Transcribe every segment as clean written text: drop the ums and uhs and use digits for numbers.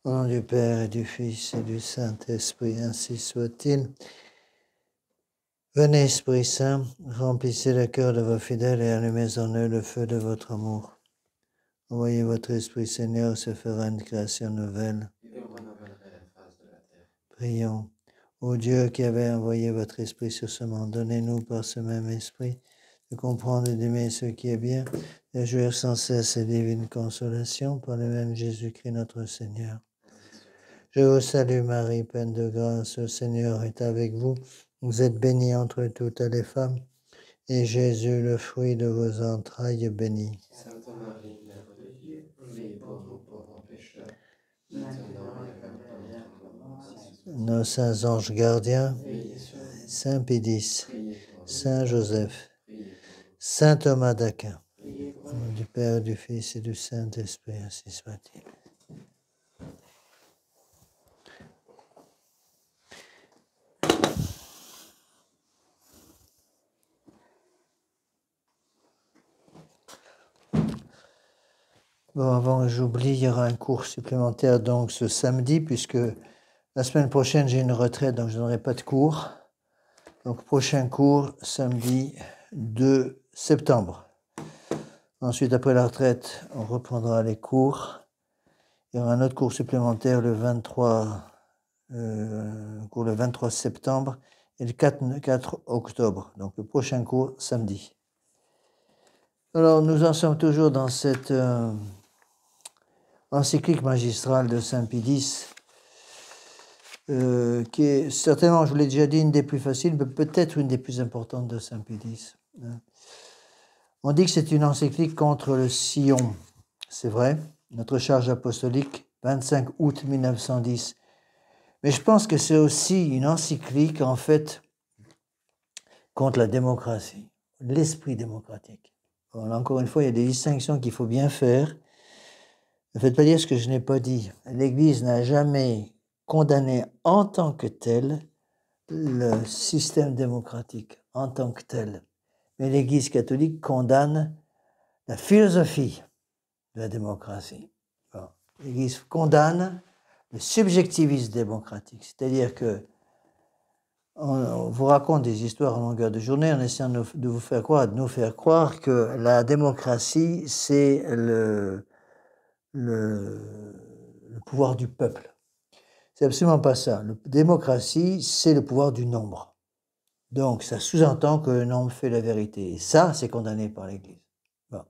Au nom du Père et du Fils et du Saint-Esprit, ainsi soit-il. Venez, Esprit Saint, remplissez le cœur de vos fidèles et allumez en eux le feu de votre amour. Envoyez votre Esprit, Seigneur, se fera une création nouvelle. Et vous renouvellerez la face de la terre. Prions. Ô Dieu qui avez envoyé votre Esprit sur ce monde, donnez-nous par ce même Esprit de comprendre et d'aimer ce qui est bien, de jouir sans cesse et divine consolation par le même Jésus-Christ notre Seigneur. Je vous salue Marie, pleine de grâce, le Seigneur est avec vous. Vous êtes bénie entre toutes les femmes, et Jésus, le fruit de vos entrailles, est béni. Sainte Marie, Mère de Dieu, priez pour nous pauvres pécheurs, maintenant et à l'heure de notre mort. Nos saints anges gardiens, Veillez sur nous, Saint Pédis, priez pour nous, Saint Joseph, priez pour nous, Saint Thomas d'Aquin, priez pour au nous. nom du Père, du Fils et du Saint-Esprit, ainsi soit-il. Bon, avant que j'oublie, il y aura un cours supplémentaire donc ce samedi, puisque la semaine prochaine j'ai une retraite, donc je n'aurai pas de cours. Donc prochain cours, samedi 2 septembre. Ensuite, après la retraite, on reprendra les cours. Il y aura un autre cours supplémentaire le 23 septembre et le 4 octobre. Donc le prochain cours, samedi. Alors, nous en sommes toujours dans cette encyclique magistrale de Saint Pédis, qui est certainement, je vous l'ai déjà dit, une des plus faciles, mais peut-être une des plus importantes de Saint Pédis. On dit que c'est une encyclique contre le sillon. C'est vrai, notre charge apostolique, 25 août 1910. Mais je pense que c'est aussi une encyclique, en fait, contre la démocratie, l'esprit démocratique. Bon, là, encore une fois, il y a des distinctions qu'il faut bien faire. Ne faites pas dire ce que je n'ai pas dit. L'Église n'a jamais condamné en tant que tel le système démocratique, en tant que tel. Mais l'Église catholique condamne la philosophie de la démocratie. Bon. L'Église condamne le subjectivisme démocratique, c'est-à-dire que on vous raconte des histoires en longueur de journée en essayant de vous faire croire, de nous faire croire que la démocratie, c'est le pouvoir du peuple. C'est absolument pas ça. La démocratie, c'est le pouvoir du nombre. Donc, ça sous-entend que le nombre fait la vérité. Et ça, c'est condamné par l'Église. Bon.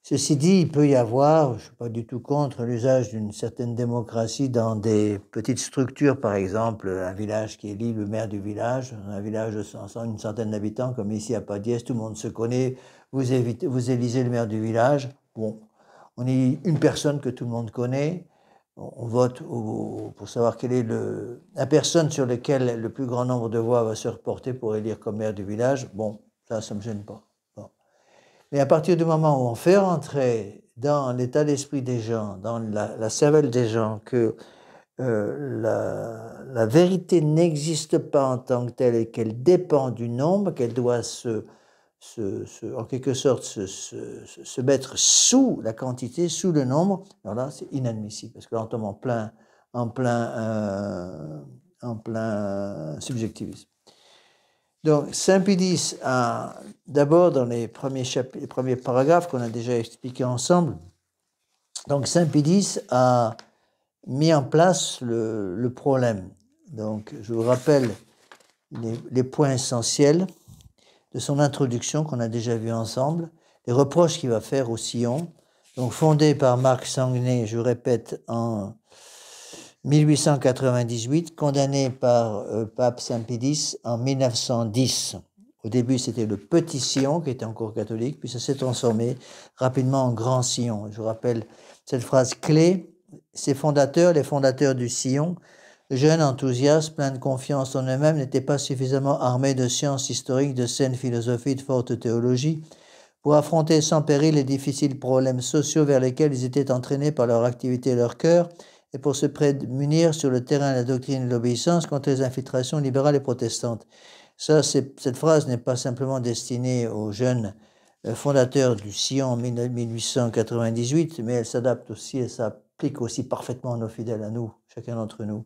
Ceci dit, il peut y avoir, je ne suis pas du tout contre l'usage d'une certaine démocratie dans des petites structures, par exemple, un village qui élit le maire du village, un village de une centaine d'habitants, comme ici à Padiès, tout le monde se connaît, vous élisez le maire du village, bon, on est une personne que tout le monde connaît, on vote pour savoir quelle est la personne sur laquelle le plus grand nombre de voix va se reporter pour élire comme maire du village, bon, ça ne me gêne pas. Mais à partir du moment où on fait rentrer dans l'état d'esprit des gens, dans la cervelle des gens, que la vérité n'existe pas en tant que telle et qu'elle dépend du nombre, qu'elle doit en quelque sorte se mettre sous la quantité, sous le nombre, alors là c'est inadmissible, parce que là on tombe en plein subjectivisme. Donc, Saint Pédis a, d'abord, dans les premiers paragraphes qu'on a déjà expliqués ensemble, donc Saint Pédis a mis en place le problème. Donc, je vous rappelle les points essentiels de son introduction qu'on a déjà vu ensemble, les reproches qu'il va faire au sillon, donc fondé par Marc Sanguinet, je répète, en 1898, condamné par pape Saint Pédis en 1910. Au début, c'était le petit sillon qui était encore catholique, puis ça s'est transformé rapidement en grand sillon. Je vous rappelle cette phrase clé, les fondateurs du sillon, jeunes, enthousiastes, pleins de confiance en eux-mêmes, n'étaient pas suffisamment armés de sciences historiques, de saine philosophie, de forte théologie, pour affronter sans péril les difficiles problèmes sociaux vers lesquels ils étaient entraînés par leur activité et leur cœur, et pour se prémunir sur le terrain de la doctrine de l'obéissance contre les infiltrations libérales et protestantes. Cette phrase n'est pas simplement destinée aux jeunes fondateurs du Sillon en 1898, mais elle s'adapte aussi, et ça s'applique aussi parfaitement à nos fidèles, à nous, chacun d'entre nous.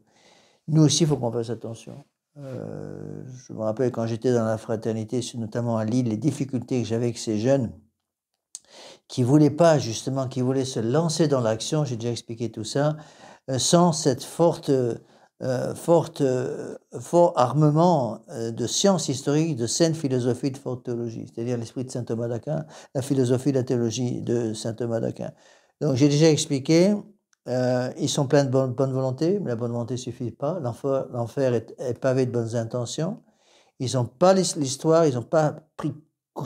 Nous aussi, il faut qu'on fasse attention. Je me rappelle quand j'étais dans la fraternité, notamment à Lille, les difficultés que j'avais avec ces jeunes qui ne voulaient pas, justement, qui voulaient se lancer dans l'action, j'ai déjà expliqué tout ça, sans cette fort armement de sciences historiques, de saine philosophie, de forte théologie, c'est-à-dire l'esprit de saint Thomas d'Aquin, la philosophie de la théologie de saint Thomas d'Aquin. Donc j'ai déjà expliqué, ils sont pleins de bonne volonté, mais la bonne volonté ne suffit pas. L'enfer est pavé de bonnes intentions. Ils n'ont pas l'histoire, ils n'ont pas pris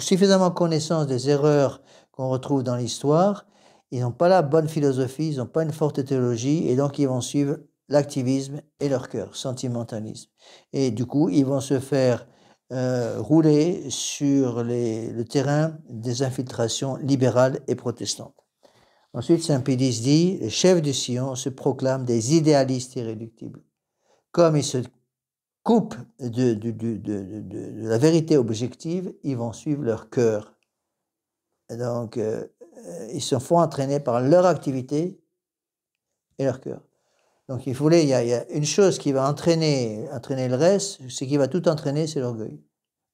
suffisamment connaissance des erreurs qu'on retrouve dans l'histoire. Ils n'ont pas la bonne philosophie, ils n'ont pas une forte théologie, et donc ils vont suivre l'activisme et leur cœur, sentimentalisme. Et du coup, ils vont se faire rouler sur le terrain des infiltrations libérales et protestantes. Ensuite, saint Pédis dit, les chefs du Sion se proclament des idéalistes irréductibles. Comme ils se coupent de la vérité objective, ils vont suivre leur cœur. Et donc, ils se font entraîner par leur activité et leur cœur. Donc, il y a une chose qui va entraîner le reste, ce qui va tout entraîner, c'est l'orgueil.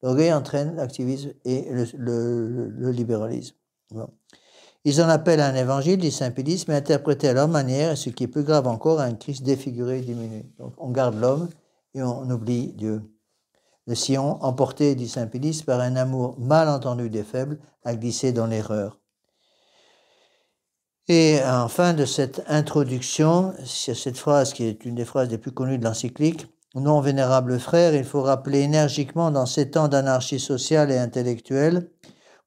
L'orgueil entraîne l'activisme et le libéralisme. Bon. Ils en appellent à un évangile, dit saint Pédis, mais interprété à leur manière, et ce qui est plus grave encore, à un Christ défiguré et diminué. Donc, on garde l'homme et on oublie Dieu. Le Sion, emporté, dit saint Pédis, par un amour mal entendu des faibles, a glissé dans l'erreur. Et en fin de cette introduction, c'est cette phrase qui est une des phrases les plus connues de l'encyclique, « Non, vénérable frère, il faut rappeler énergiquement dans ces temps d'anarchie sociale et intellectuelle,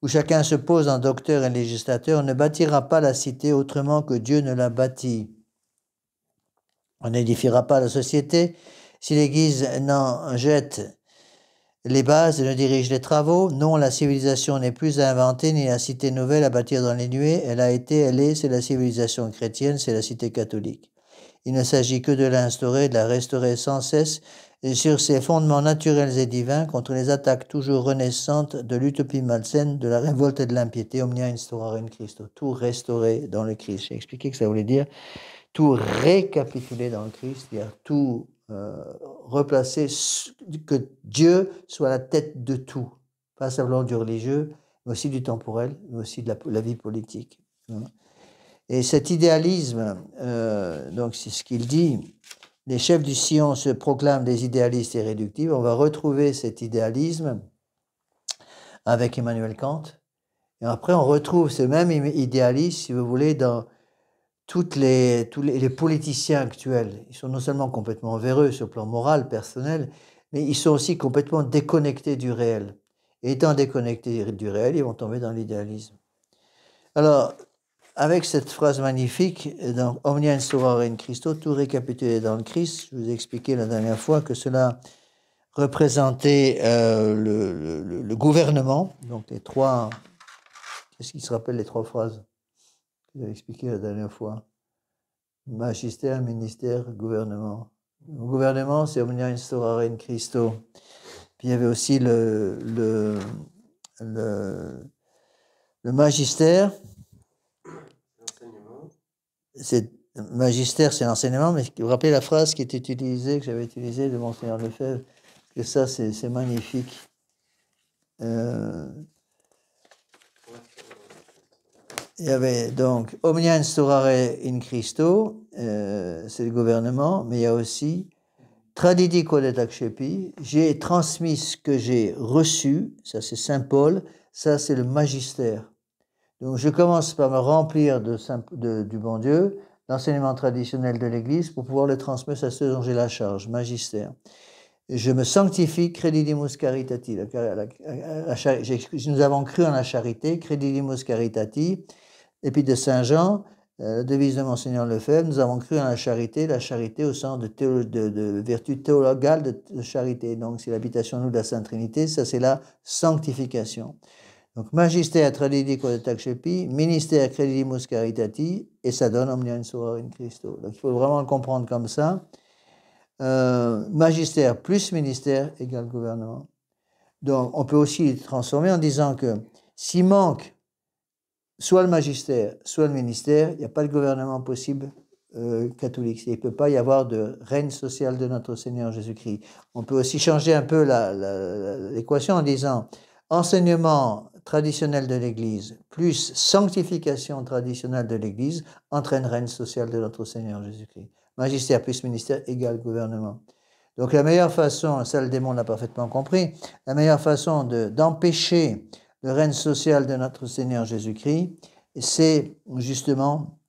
où chacun se pose en docteur et législateur, on ne bâtira pas la cité autrement que Dieu ne l'a bâtie. On n'édifiera pas la société si l'Église n'en jette les bases et ne dirige les travaux. Non, la civilisation n'est plus à inventer, ni la cité nouvelle à bâtir dans les nuées. Elle a été, elle est, c'est la civilisation chrétienne, c'est la cité catholique. Il ne s'agit que de l'instaurer, de la restaurer sans cesse, et sur ses fondements naturels et divins, contre les attaques toujours renaissantes de l'utopie malsaine, de la révolte et de l'impiété, omnia instaurare in Christo. Tout restaurer dans le Christ. J'ai expliqué que ça voulait dire tout récapituler dans le Christ, c'est-à-dire tout replacer, que Dieu soit la tête de tout, pas simplement du religieux, mais aussi du temporel, mais aussi de la vie politique. Et cet idéalisme, donc c'est ce qu'il dit, les chefs du Sion se proclament des idéalistes irréductibles. On va retrouver cet idéalisme avec Emmanuel Kant. Et après, on retrouve ce même idéalisme, si vous voulez, dans tous les politiciens actuels. Ils sont non seulement complètement véreux sur le plan moral, personnel, mais ils sont aussi complètement déconnectés du réel. Et étant déconnectés du réel, ils vont tomber dans l'idéalisme. Alors, avec cette phrase magnifique, dans Omnia instaurare in Christo, tout récapitulé dans le Christ, je vous ai expliqué la dernière fois que cela représentait le gouvernement, donc les trois, qu'est-ce qui se rappelle les trois phrases que j'ai expliqué la dernière fois? Magistère, ministère, gouvernement. Le gouvernement, c'est Omnia instaurare in Christo. Puis il y avait aussi le magistère. Magistère, c'est l'enseignement, mais vous vous rappelez la phrase qui était utilisée, que j'avais utilisée de Monseigneur Lefebvre, que ça, c'est magnifique. Il y avait donc Omnia instaurare in Christo, c'est le gouvernement, mais il y a aussi Tradidi quod et accepi, j'ai transmis ce que j'ai reçu, ça c'est Saint Paul, ça c'est le magistère. Donc je commence par me remplir du bon Dieu, l'enseignement traditionnel de l'Église, pour pouvoir le transmettre à ceux dont j'ai la charge, magistère. Et je me sanctifie, credidimus caritati. Nous avons cru en la charité, credidimus caritati. Et puis de Saint Jean, la devise de Monseigneur Lefebvre, nous avons cru en la charité au sens de vertu théologale de charité. Donc c'est l'habitation nous de la Sainte Trinité, ça c'est la sanctification. Donc, magistère tradidi quod et accepi, ministère credidimus caritati, et ça donne omnia instaurare in Christo. Donc, il faut vraiment le comprendre comme ça. Magistère plus ministère égale gouvernement. Donc, on peut aussi le transformer en disant que s'il manque soit le magistère, soit le ministère, il n'y a pas de gouvernement possible catholique. Il ne peut pas y avoir de règne social de notre Seigneur Jésus-Christ. On peut aussi changer un peu l'équation en disant enseignement traditionnel de l'Église plus sanctification traditionnelle de l'Église entraîne règne social de notre Seigneur Jésus-Christ. Magistère plus ministère égale gouvernement. Donc la meilleure façon, ça le démon l'a parfaitement compris, la meilleure façon d'empêcher le règne social de notre Seigneur Jésus-Christ, c'est justement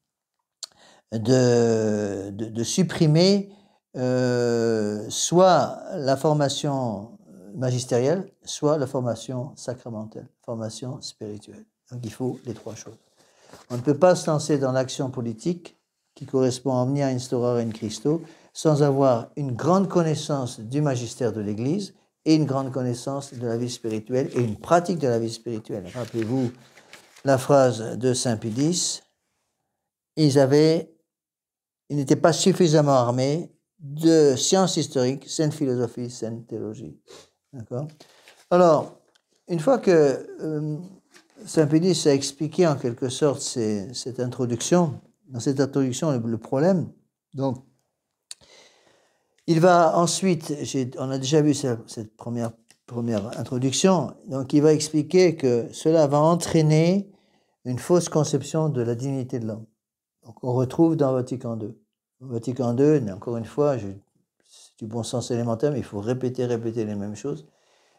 de supprimer soit la formation magistérielle, soit la formation sacramentelle, formation spirituelle. Donc il faut les trois choses. On ne peut pas se lancer dans l'action politique qui correspond à omnia instaurare in Christo sans avoir une grande connaissance du magistère de l'Église et une grande connaissance de la vie spirituelle et une pratique de la vie spirituelle. Rappelez-vous la phrase de Saint Pie X, ils n'étaient pas suffisamment armés de sciences historiques, saine philosophie, saine théologie. D'accord ? Alors, une fois que Saint Pie X a expliqué en quelque sorte cette introduction, dans cette introduction, le problème, donc, il va ensuite, on a déjà vu cette première introduction, donc il va expliquer que cela va entraîner une fausse conception de la dignité de l'homme. Donc on retrouve dans Vatican II. Vatican II, encore une fois, c'est du bon sens élémentaire, mais il faut répéter les mêmes choses.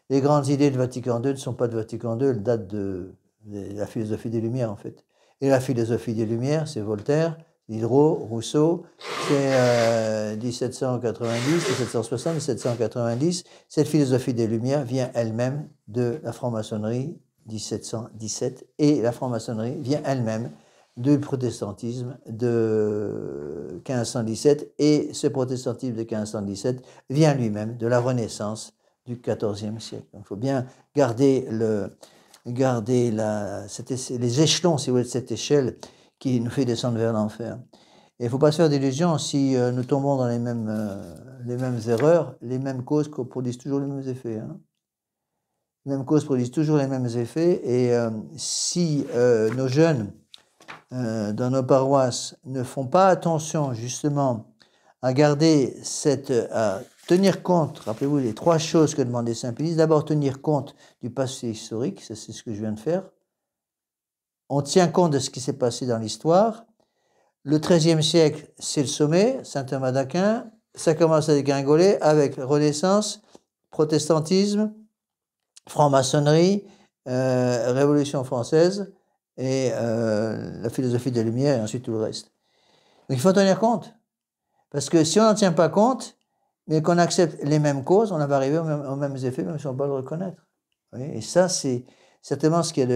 Les grandes idées de Vatican II ne sont pas de Vatican II, elles datent de la philosophie des Lumières en fait. Et la philosophie des Lumières, c'est Voltaire, Diderot, Rousseau, c'est 1790, 1760, 1790. Cette philosophie des Lumières vient elle-même de la franc-maçonnerie 1717 et la franc-maçonnerie vient elle-même du protestantisme de 1517 et ce protestantisme de 1517 vient lui-même de la Renaissance du XIVe siècle. Donc, il faut bien garder les échelons, si vous voulez, de cette échelle qui nous fait descendre vers l'enfer. Et il ne faut pas se faire d'illusions si nous tombons dans les mêmes erreurs, les mêmes causes produisent toujours les mêmes effets. Hein. Les mêmes causes produisent toujours les mêmes effets, et si nos jeunes dans nos paroisses ne font pas attention justement à garder à tenir compte, rappelez-vous les trois choses que demandait Saint Pie X, d'abord tenir compte du passé historique, c'est ce que je viens de faire. On tient compte de ce qui s'est passé dans l'histoire. Le XIIIe siècle, c'est le sommet, Saint Thomas d'Aquin. Ça commence à dégringoler avec Renaissance, protestantisme, franc-maçonnerie, Révolution française et la philosophie des Lumières et ensuite tout le reste. Donc il faut tenir compte. Parce que si on n'en tient pas compte, mais qu'on accepte les mêmes causes, on va arriver aux mêmes effets, même si on ne peut pas le reconnaître. Oui, et ça, c'est certainement ce qui est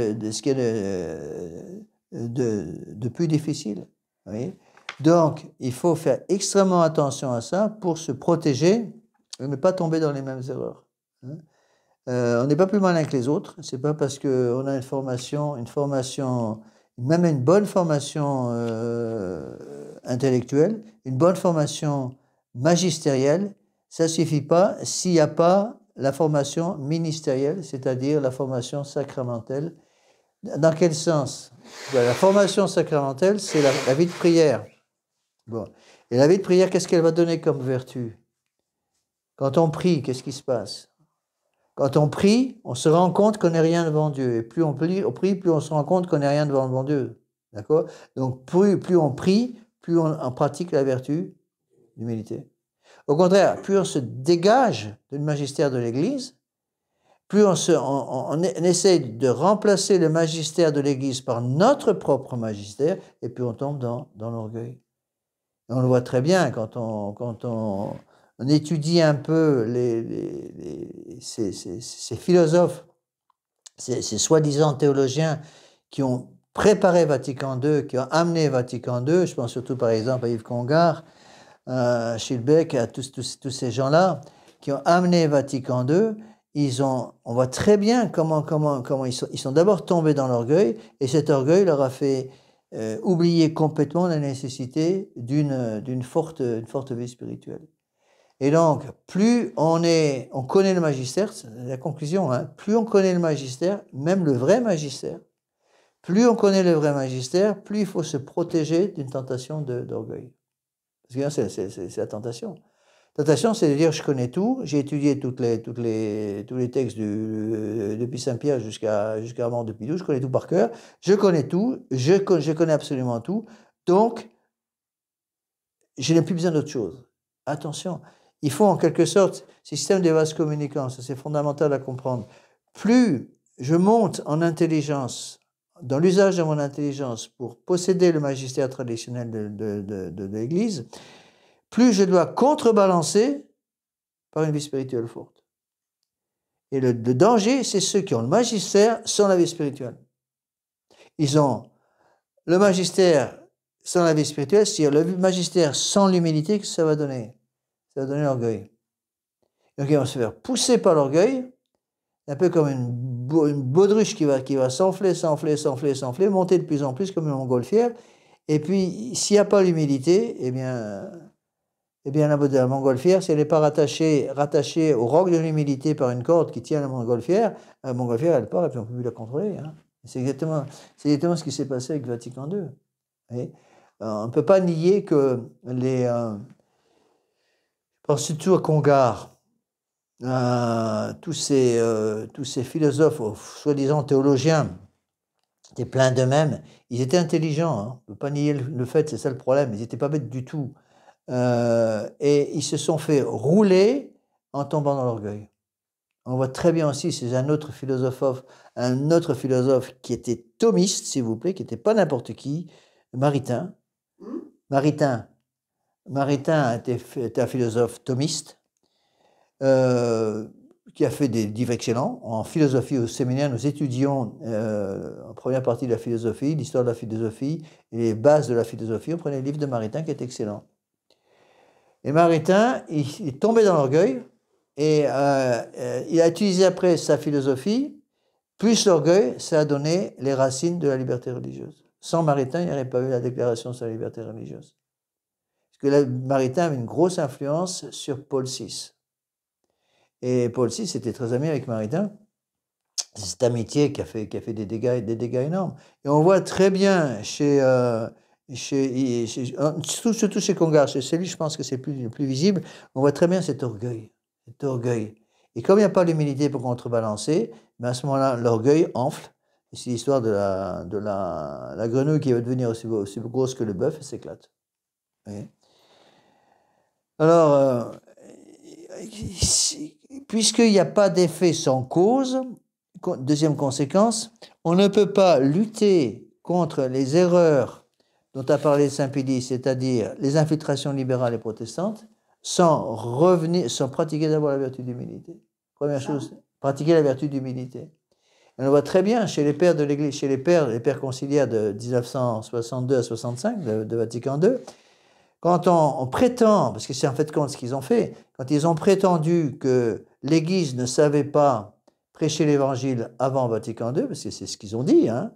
de plus difficile. Oui. Donc, il faut faire extrêmement attention à ça pour se protéger et ne pas tomber dans les mêmes erreurs. On n'est pas plus malin que les autres. C'est pas parce qu'on a une formation, même une bonne formation intellectuelle, une bonne formation magistérielle, ça ne suffit pas s'il n'y a pas la formation ministérielle, c'est-à-dire la formation sacramentelle. Dans quel sens ? La formation sacramentelle, c'est la vie de prière. Bon. Et la vie de prière, qu'est-ce qu'elle va donner comme vertu ? Quand on prie, qu'est-ce qui se passe ? Quand on prie, on se rend compte qu'on n'est rien devant Dieu. Et plus on prie, plus on se rend compte qu'on n'est rien devant Dieu. D'accord ? Donc, plus on prie, plus on pratique la vertu d'humilité. Au contraire, plus on se dégage du magistère de l'Église, plus on essaie de remplacer le magistère de l'Église par notre propre magistère, et plus on tombe dans l'orgueil. Et on le voit très bien quand on étudie un peu ces philosophes, ces soi-disant théologiens qui ont préparé Vatican II, qui ont amené Vatican II, je pense surtout par exemple à Yves Congar, Schilbeck, à tous ces gens-là qui ont amené Vatican II, on voit très bien comment ils sont d'abord tombés dans l'orgueil, et cet orgueil leur a fait oublier complètement la nécessité d'une forte vie spirituelle. Et donc, plus on connaît le magistère, c'est la conclusion, hein, plus on connaît le magistère, même le vrai magistère, plus on connaît le vrai magistère, plus il faut se protéger d'une tentation d'orgueil. Parce que c'est la tentation. La tentation, c'est de dire je connais tout, j'ai étudié tous les textes depuis Saint-Pierre jusqu'à la mort de Pidou, je connais tout par cœur, je connais tout, je connais absolument tout, donc je n'ai plus besoin d'autre chose. Attention, il faut en quelque sorte, système des vases communicants, ça c'est fondamental à comprendre. Plus je monte en intelligence, dans l'usage de mon intelligence pour posséder le magistère traditionnel de l'Église, plus je dois contrebalancer par une vie spirituelle forte. Et le danger, c'est ceux qui ont le magistère sans la vie spirituelle. Ils ont le magistère sans la vie spirituelle, c'est-à-dire le magistère sans l'humilité, que ça va donner? Ça va donner l'orgueil. Donc ils vont se faire pousser par l'orgueil, un peu comme une baudruche qui va s'enfler, monter de plus en plus comme une montgolfière. Et puis, s'il n'y a pas l'humilité, eh bien la montgolfière, si elle n'est pas rattachée au roc de l'humilité par une corde qui tient la montgolfière, elle part et puis on ne peut plus la contrôler. Hein. C'est exactement ce qui s'est passé avec Vatican II. On ne peut pas nier que je pense surtout à Congar, tous ces philosophes, soi-disant théologiens, étaient pleins d'eux-mêmes. Ils étaient intelligents. Hein. On ne peut pas nier le fait, c'est ça le problème. Ils n'étaient pas bêtes du tout. Et ils se sont fait rouler en tombant dans l'orgueil. On voit très bien aussi, c'est un autre philosophe qui était thomiste, s'il vous plaît, qui n'était pas n'importe qui, Maritain. Maritain était un philosophe thomiste, qui a fait des livres excellents. En philosophie au séminaire, nous étudions en première partie de la philosophie, l'histoire de la philosophie et les bases de la philosophie. On prenait le livre de Maritain qui est excellent. Et Maritain, il est tombé dans l'orgueil et il a utilisé après sa philosophie, plus l'orgueil, ça a donné les racines de la liberté religieuse. Sans Maritain, il n'y aurait pas eu la déclaration sur la liberté religieuse. Parce que là, Maritain avait une grosse influence sur Paul VI. Et Paul VI était très ami avec Maritain. C'est cette amitié qui a fait des dégâts énormes. Et on voit très bien surtout chez Congar, chez celui, je pense que c'est le plus visible, on voit très bien cet orgueil. Et comme il n'y a pas l'humilité pour contrebalancer, ben à ce moment-là, l'orgueil enfle. Et c'est l'histoire de la grenouille qui va devenir aussi grosse que le bœuf et s'éclate. Alors, puisqu'il n'y a pas d'effet sans cause, deuxième conséquence, on ne peut pas lutter contre les erreurs dont a parlé Saint Pédis, c'est-à-dire les infiltrations libérales et protestantes, sans pratiquer d'abord la vertu d'humilité. Première chose, pratiquer la vertu d'humilité. On le voit très bien chez les pères de l'Église, les pères conciliaires de 1962 à 65 de Vatican II. Quand on prétend, parce que c'est en fait compte ce qu'ils ont fait, quand ils ont prétendu que l'Église ne savait pas prêcher l'Évangile avant Vatican II, parce que c'est ce qu'ils ont dit, hein,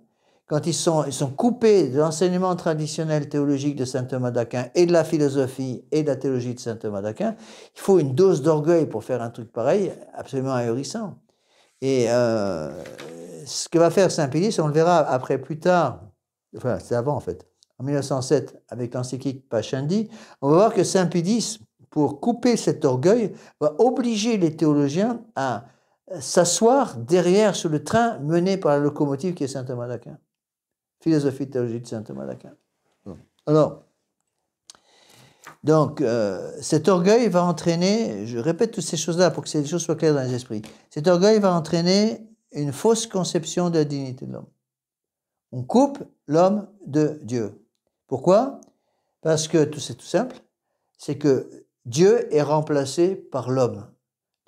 quand ils sont coupés de l'enseignement traditionnel théologique de saint Thomas d'Aquin et de la philosophie et de la théologie de saint Thomas d'Aquin, il faut une dose d'orgueil pour faire un truc pareil, absolument ahurissant. Et ce que va faire Saint Pédis, on le verra après plus tard, enfin c'est avant en fait, en 1907 avec l'encyclique Pascendi, on va voir que Saint Pédis, pour couper cet orgueil, va obliger les théologiens à s'asseoir derrière sur le train mené par la locomotive qui est saint Thomas d'Aquin. Philosophie théologique de saint Thomas d'Aquin. Alors, donc, cet orgueil va entraîner, je répète toutes ces choses-là pour que ces choses soient claires dans les esprits, cet orgueil va entraîner une fausse conception de la dignité de l'homme. On coupe l'homme de Dieu. Pourquoi? Parce que, c'est tout simple, c'est que Dieu est remplacé par l'homme.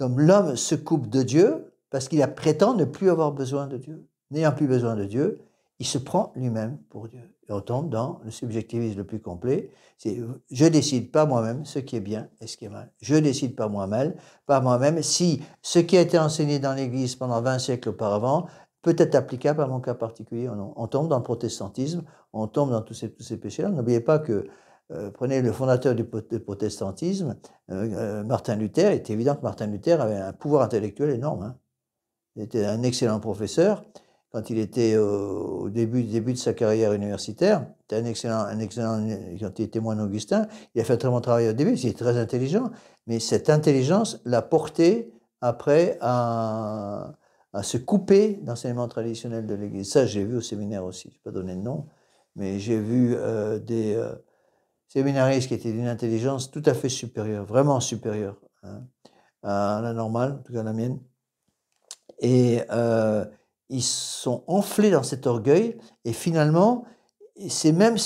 Donc l'homme se coupe de Dieu parce qu'il prétend ne plus avoir besoin de Dieu. N'ayant plus besoin de Dieu, il se prend lui-même pour Dieu. Et on tombe dans le subjectivisme le plus complet. C'est je décide pas moi-même ce qui est bien et ce qui est mal. Je décide pas moi-même si ce qui a été enseigné dans l'Église pendant 20 siècles auparavant peut être applicable à mon cas particulier ou non. On tombe dans le protestantisme, on tombe dans tous ces péchés-là. N'oubliez pas que prenez le fondateur du protestantisme, Martin Luther. Il est évident que Martin Luther avait un pouvoir intellectuel énorme. Hein. Il était un excellent professeur. quand il était au début de sa carrière universitaire. C'était un excellent, quand il était moine augustin. Il a fait un très bon travail au début, il était très intelligent, mais cette intelligence l'a porté après à se couper d'enseignement traditionnel de l'Église. Ça, j'ai vu au séminaire aussi. Je ne vais pas donner de nom, mais j'ai vu des séminaristes qui étaient d'une intelligence tout à fait supérieure, vraiment supérieure, hein, à la normale, en tout cas la mienne. Et ils sont enflés dans cet orgueil, et finalement, ces mêmes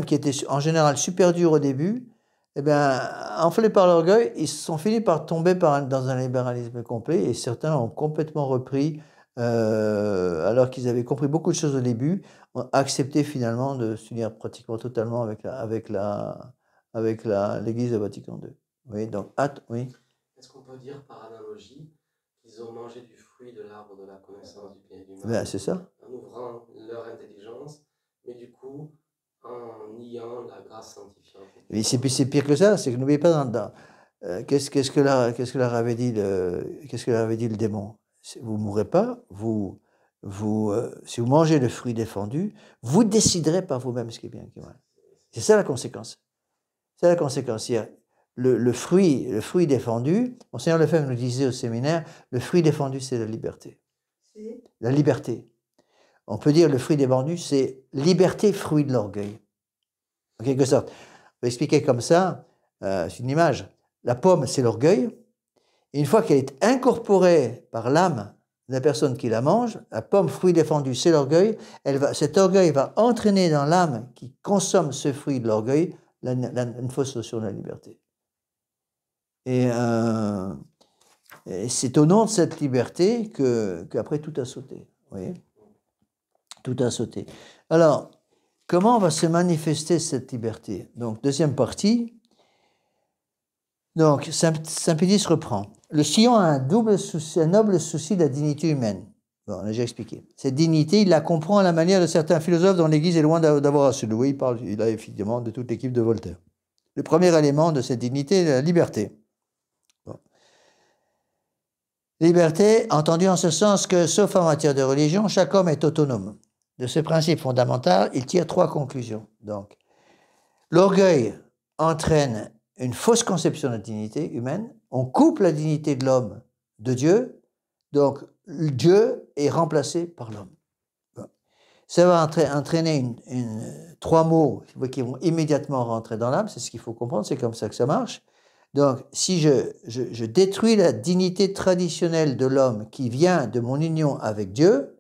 qui étaient en général super durs au début, eh bien, enflés par l'orgueil, ils sont finis par tomber dans un libéralisme complet, et certains ont complètement repris, alors qu'ils avaient compris beaucoup de choses au début, ont accepté finalement de s'unir pratiquement totalement avec l'Église de Vatican II. Oui, donc, oui. Est-ce qu'on peut dire par analogie qu'ils ont mangé du fruit de l'arbre de la connaissance du bien et du mal, Ben, c'est ça. en ouvrant leur intelligence, mais du coup en niant la grâce sanctifiante? Et c'est pire que ça, c'est que n'oubliez pas qu'est-ce que leur avait dit le démon? Vous mourrez pas, si vous mangez le fruit défendu, vous déciderez par vous-même ce qui est bien et ce qui est mal. C'est ça la conséquence. C'est la conséquence. Le fruit défendu, Monseigneur Lefebvre nous disait au séminaire, le fruit défendu, c'est la liberté. La liberté. On peut dire le fruit défendu, c'est liberté, fruit de l'orgueil. En quelque sorte. On va expliquer comme ça, c'est une image. La pomme, c'est l'orgueil. Et une fois qu'elle est incorporée par l'âme de la personne qui la mange, la pomme, fruit défendu, c'est l'orgueil. Cet orgueil va entraîner dans l'âme qui consomme ce fruit de l'orgueil une fausse notion de la liberté. Et c'est au nom de cette liberté qu'après tout a sauté. Vous voyez ? Tout a sauté. Alors, comment va se manifester cette liberté? Donc, deuxième partie. Donc, Saint Pédis reprend. Le sillon a un noble souci de la dignité humaine. Bon, on a déjà expliqué. Cette dignité, il la comprend à la manière de certains philosophes dont l'Église est loin d'avoir à se louer. Il a effectivement de toute l'équipe de Voltaire. Le premier élément de cette dignité est la liberté. Bon. Liberté, entendue en ce sens que, sauf en matière de religion, chaque homme est autonome. De ce principe fondamental, il tire trois conclusions. Donc, l'orgueil entraîne une fausse conception de la dignité humaine. On coupe la dignité de l'homme de Dieu, donc Dieu est remplacé par l'homme. Bon. Ça va entraîner trois mots qui vont immédiatement rentrer dans l'âme, c'est ce qu'il faut comprendre, c'est comme ça que ça marche. Donc, si je détruis la dignité traditionnelle de l'homme qui vient de mon union avec Dieu,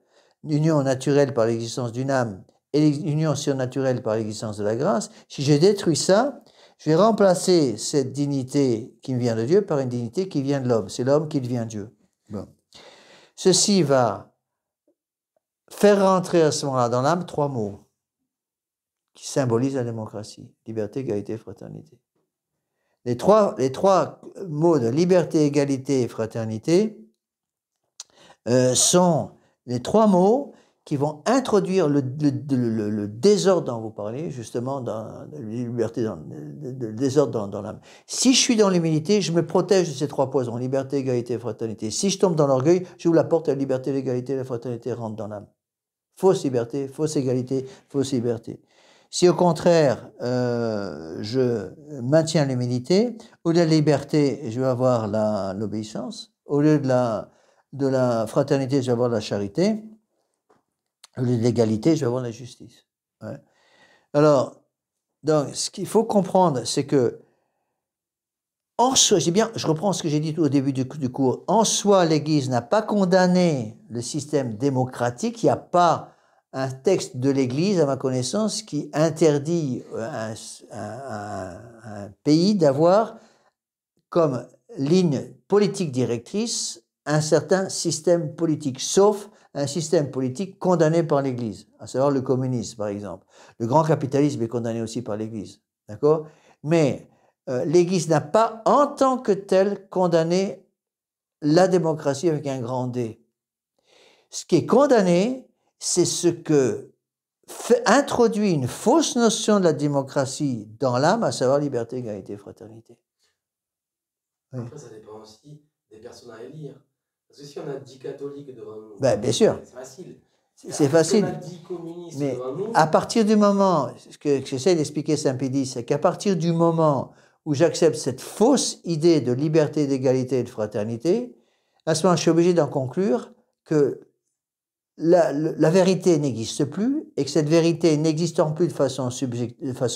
l'union naturelle par l'existence d'une âme et l'union surnaturelle par l'existence de la grâce, si je détruis ça, je vais remplacer cette dignité qui me vient de Dieu par une dignité qui vient de l'homme. C'est l'homme qui devient Dieu. Bon. Ceci va faire rentrer à ce moment-là dans l'âme trois mots qui symbolisent la démocratie: liberté, égalité, fraternité. Les trois mots de liberté, égalité et fraternité sont les trois mots qui vont introduire le désordre dont vous parlez, justement, dans la liberté, le désordre dans l'âme. Si je suis dans l'humilité, je me protège de ces trois poisons: liberté, égalité et fraternité. Si je tombe dans l'orgueil, j'ouvre la porte à la liberté, l'égalité et la fraternité rentrent dans l'âme. Fausse liberté, fausse égalité, fausse liberté. Si au contraire, je maintiens l'humilité, au lieu de la liberté, je vais avoir l'obéissance. Au lieu de la fraternité, je vais avoir la charité. Au lieu de l'égalité, je vais avoir la justice. Ouais. Alors, donc, ce qu'il faut comprendre, c'est que, en soi, je reprends ce que j'ai dit au début du cours, en soi, l'Église n'a pas condamné le système démocratique. Il n'y a pas un texte de l'Église, à ma connaissance, qui interdit à un pays d'avoir comme ligne politique directrice un certain système politique, sauf un système politique condamné par l'Église, à savoir le communisme, par exemple. Le grand capitalisme est condamné aussi par l'Église, d'accord? Mais l'Église n'a pas, en tant que telle, condamné la démocratie avec un grand D. Ce qui est condamné, c'est ce que introduit une fausse notion de la démocratie dans l'âme, à savoir liberté, égalité, fraternité. Oui. Après, ça dépend aussi des personnes à élire. Parce que si on a 10 catholiques devant nous, bien sûr. c'est facile. C'est facile. On a dit communiste Mais devant nous. à partir du moment, ce que j'essaie d'expliquer Saint-Pédis, c'est qu'à partir du moment où j'accepte cette fausse idée de liberté, d'égalité et de fraternité, à ce moment, je suis obligé d'en conclure que la vérité n'existe plus et que cette vérité n'existant plus de façon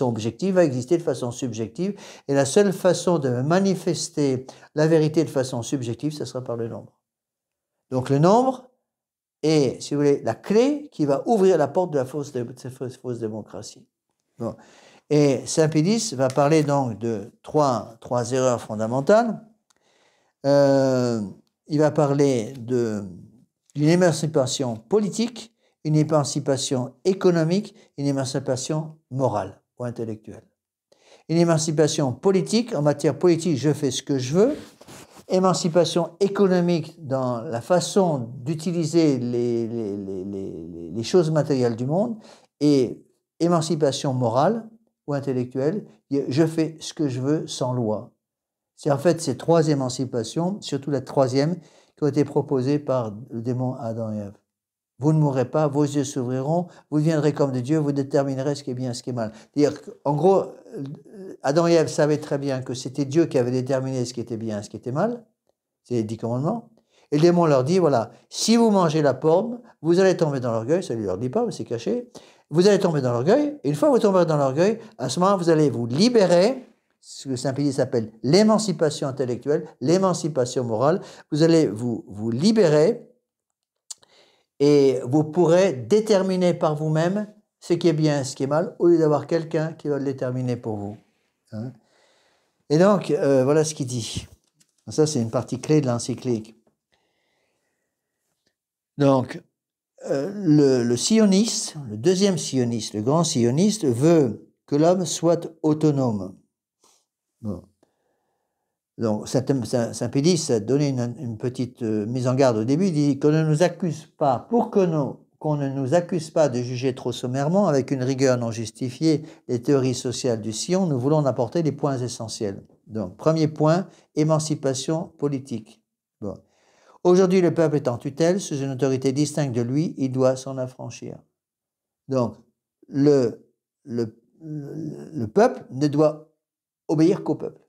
objective va exister de façon subjective. Et la seule façon de manifester la vérité de façon subjective, ce sera par le nombre. Donc le nombre est, si vous voulez, la clé qui va ouvrir la porte de cette fausse démocratie. Bon. Et Saint-Pédis va parler donc de trois erreurs fondamentales. Il va parler d'une émancipation politique, une émancipation économique, une émancipation morale ou intellectuelle. Une émancipation politique, en matière politique, je fais ce que je veux. Émancipation économique dans la façon d'utiliser les choses matérielles du monde. Et émancipation morale ou intellectuelle, je fais ce que je veux sans loi. C'est en fait ces trois émancipations, surtout la troisième, qui ont été proposées par le démon Adam et Ève. Vous ne mourrez pas, vos yeux s'ouvriront, vous deviendrez comme des dieux, vous déterminerez ce qui est bien et ce qui est mal. En gros, Adam et Ève savaient très bien que c'était Dieu qui avait déterminé ce qui était bien et ce qui était mal. C'est les 10 commandements. Et le démon leur dit, voilà, si vous mangez la pomme, vous allez tomber dans l'orgueil, ça ne lui leur dit pas, mais c'est caché. Vous allez tomber dans l'orgueil, et une fois que vous tomberez dans l'orgueil, à ce moment, vous allez vous libérer, ce que Saint-Pédis s'appelle l'émancipation intellectuelle, l'émancipation morale. Vous allez vous libérer et vous pourrez déterminer par vous-même ce qui est bien et ce qui est mal, au lieu d'avoir quelqu'un qui va le déterminer pour vous. Hein? Et donc, voilà ce qu'il dit. Ça, c'est une partie clé de l'encyclique. Donc, le sioniste, le deuxième sioniste, le grand sioniste, veut que l'homme soit autonome. Bon. Donc, Saint-Pédis a donné une petite mise en garde au début. Il dit qu'on ne nous accuse pas, qu'on ne nous accuse pas de juger trop sommairement, avec une rigueur non justifiée, les théories sociales du Sion. Nous voulons en apporter les points essentiels. Donc, premier point, émancipation politique. Bon. Aujourd'hui, le peuple est en tutelle, sous une autorité distincte de lui, il doit s'en affranchir. Donc, le peuple ne doit obéir qu'au peuple.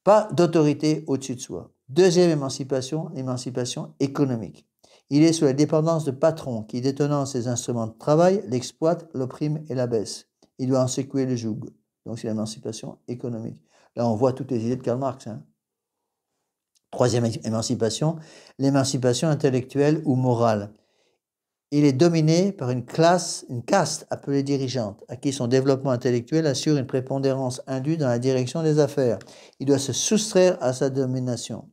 Pas d'autorité au-dessus de soi. Deuxième émancipation, l'émancipation économique. Il est sous la dépendance de patrons qui, détenant ses instruments de travail, l'exploitent, l'oppriment et l'abaissent. Il doit en secouer le joug. Donc c'est l'émancipation économique. Là, on voit toutes les idées de Karl Marx. Hein. Troisième émancipation, l'émancipation intellectuelle ou morale. Il est dominé par une caste appelée dirigeante, à qui son développement intellectuel assure une prépondérance indue dans la direction des affaires. Il doit se soustraire à sa domination.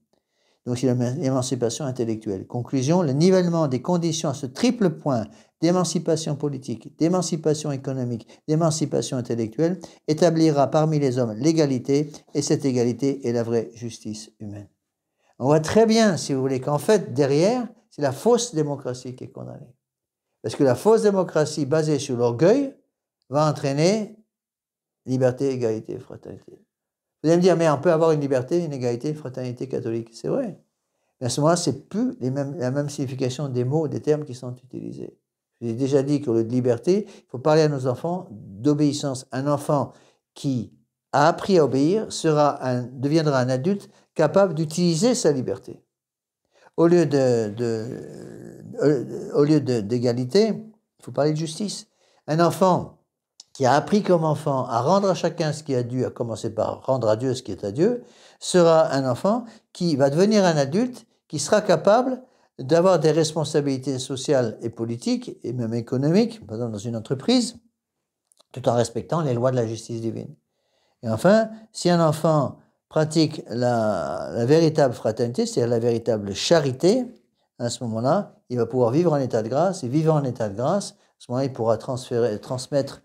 Donc, c'est l'émancipation intellectuelle. Conclusion, le nivellement des conditions à ce triple point d'émancipation politique, d'émancipation économique, d'émancipation intellectuelle établira parmi les hommes l'égalité, et cette égalité est la vraie justice humaine. On voit très bien, si vous voulez, qu'en fait, derrière, c'est la fausse démocratie qui est condamnée. Parce que la fausse démocratie basée sur l'orgueil va entraîner liberté, égalité, fraternité. Vous allez me dire, mais on peut avoir une liberté, une égalité, une fraternité catholique. C'est vrai. Mais à ce moment-là, ce n'est plus la même signification des mots, des termes qui sont utilisés. J'ai déjà dit qu'au lieu de liberté, il faut parler à nos enfants d'obéissance. Un enfant qui a appris à obéir deviendra un adulte capable d'utiliser sa liberté. Au lieu d'égalité, il faut parler de justice. Un enfant qui a appris comme enfant à rendre à chacun ce qui est dû, à commencer par rendre à Dieu ce qui est à Dieu, sera un enfant qui va devenir un adulte qui sera capable d'avoir des responsabilités sociales et politiques, et même économiques, par exemple dans une entreprise, tout en respectant les lois de la justice divine. Et enfin, si un enfant pratique la véritable fraternité, c'est-à-dire la véritable charité, à ce moment-là, il va pouvoir vivre en état de grâce, et vivant en état de grâce, à ce moment-là, il pourra transmettre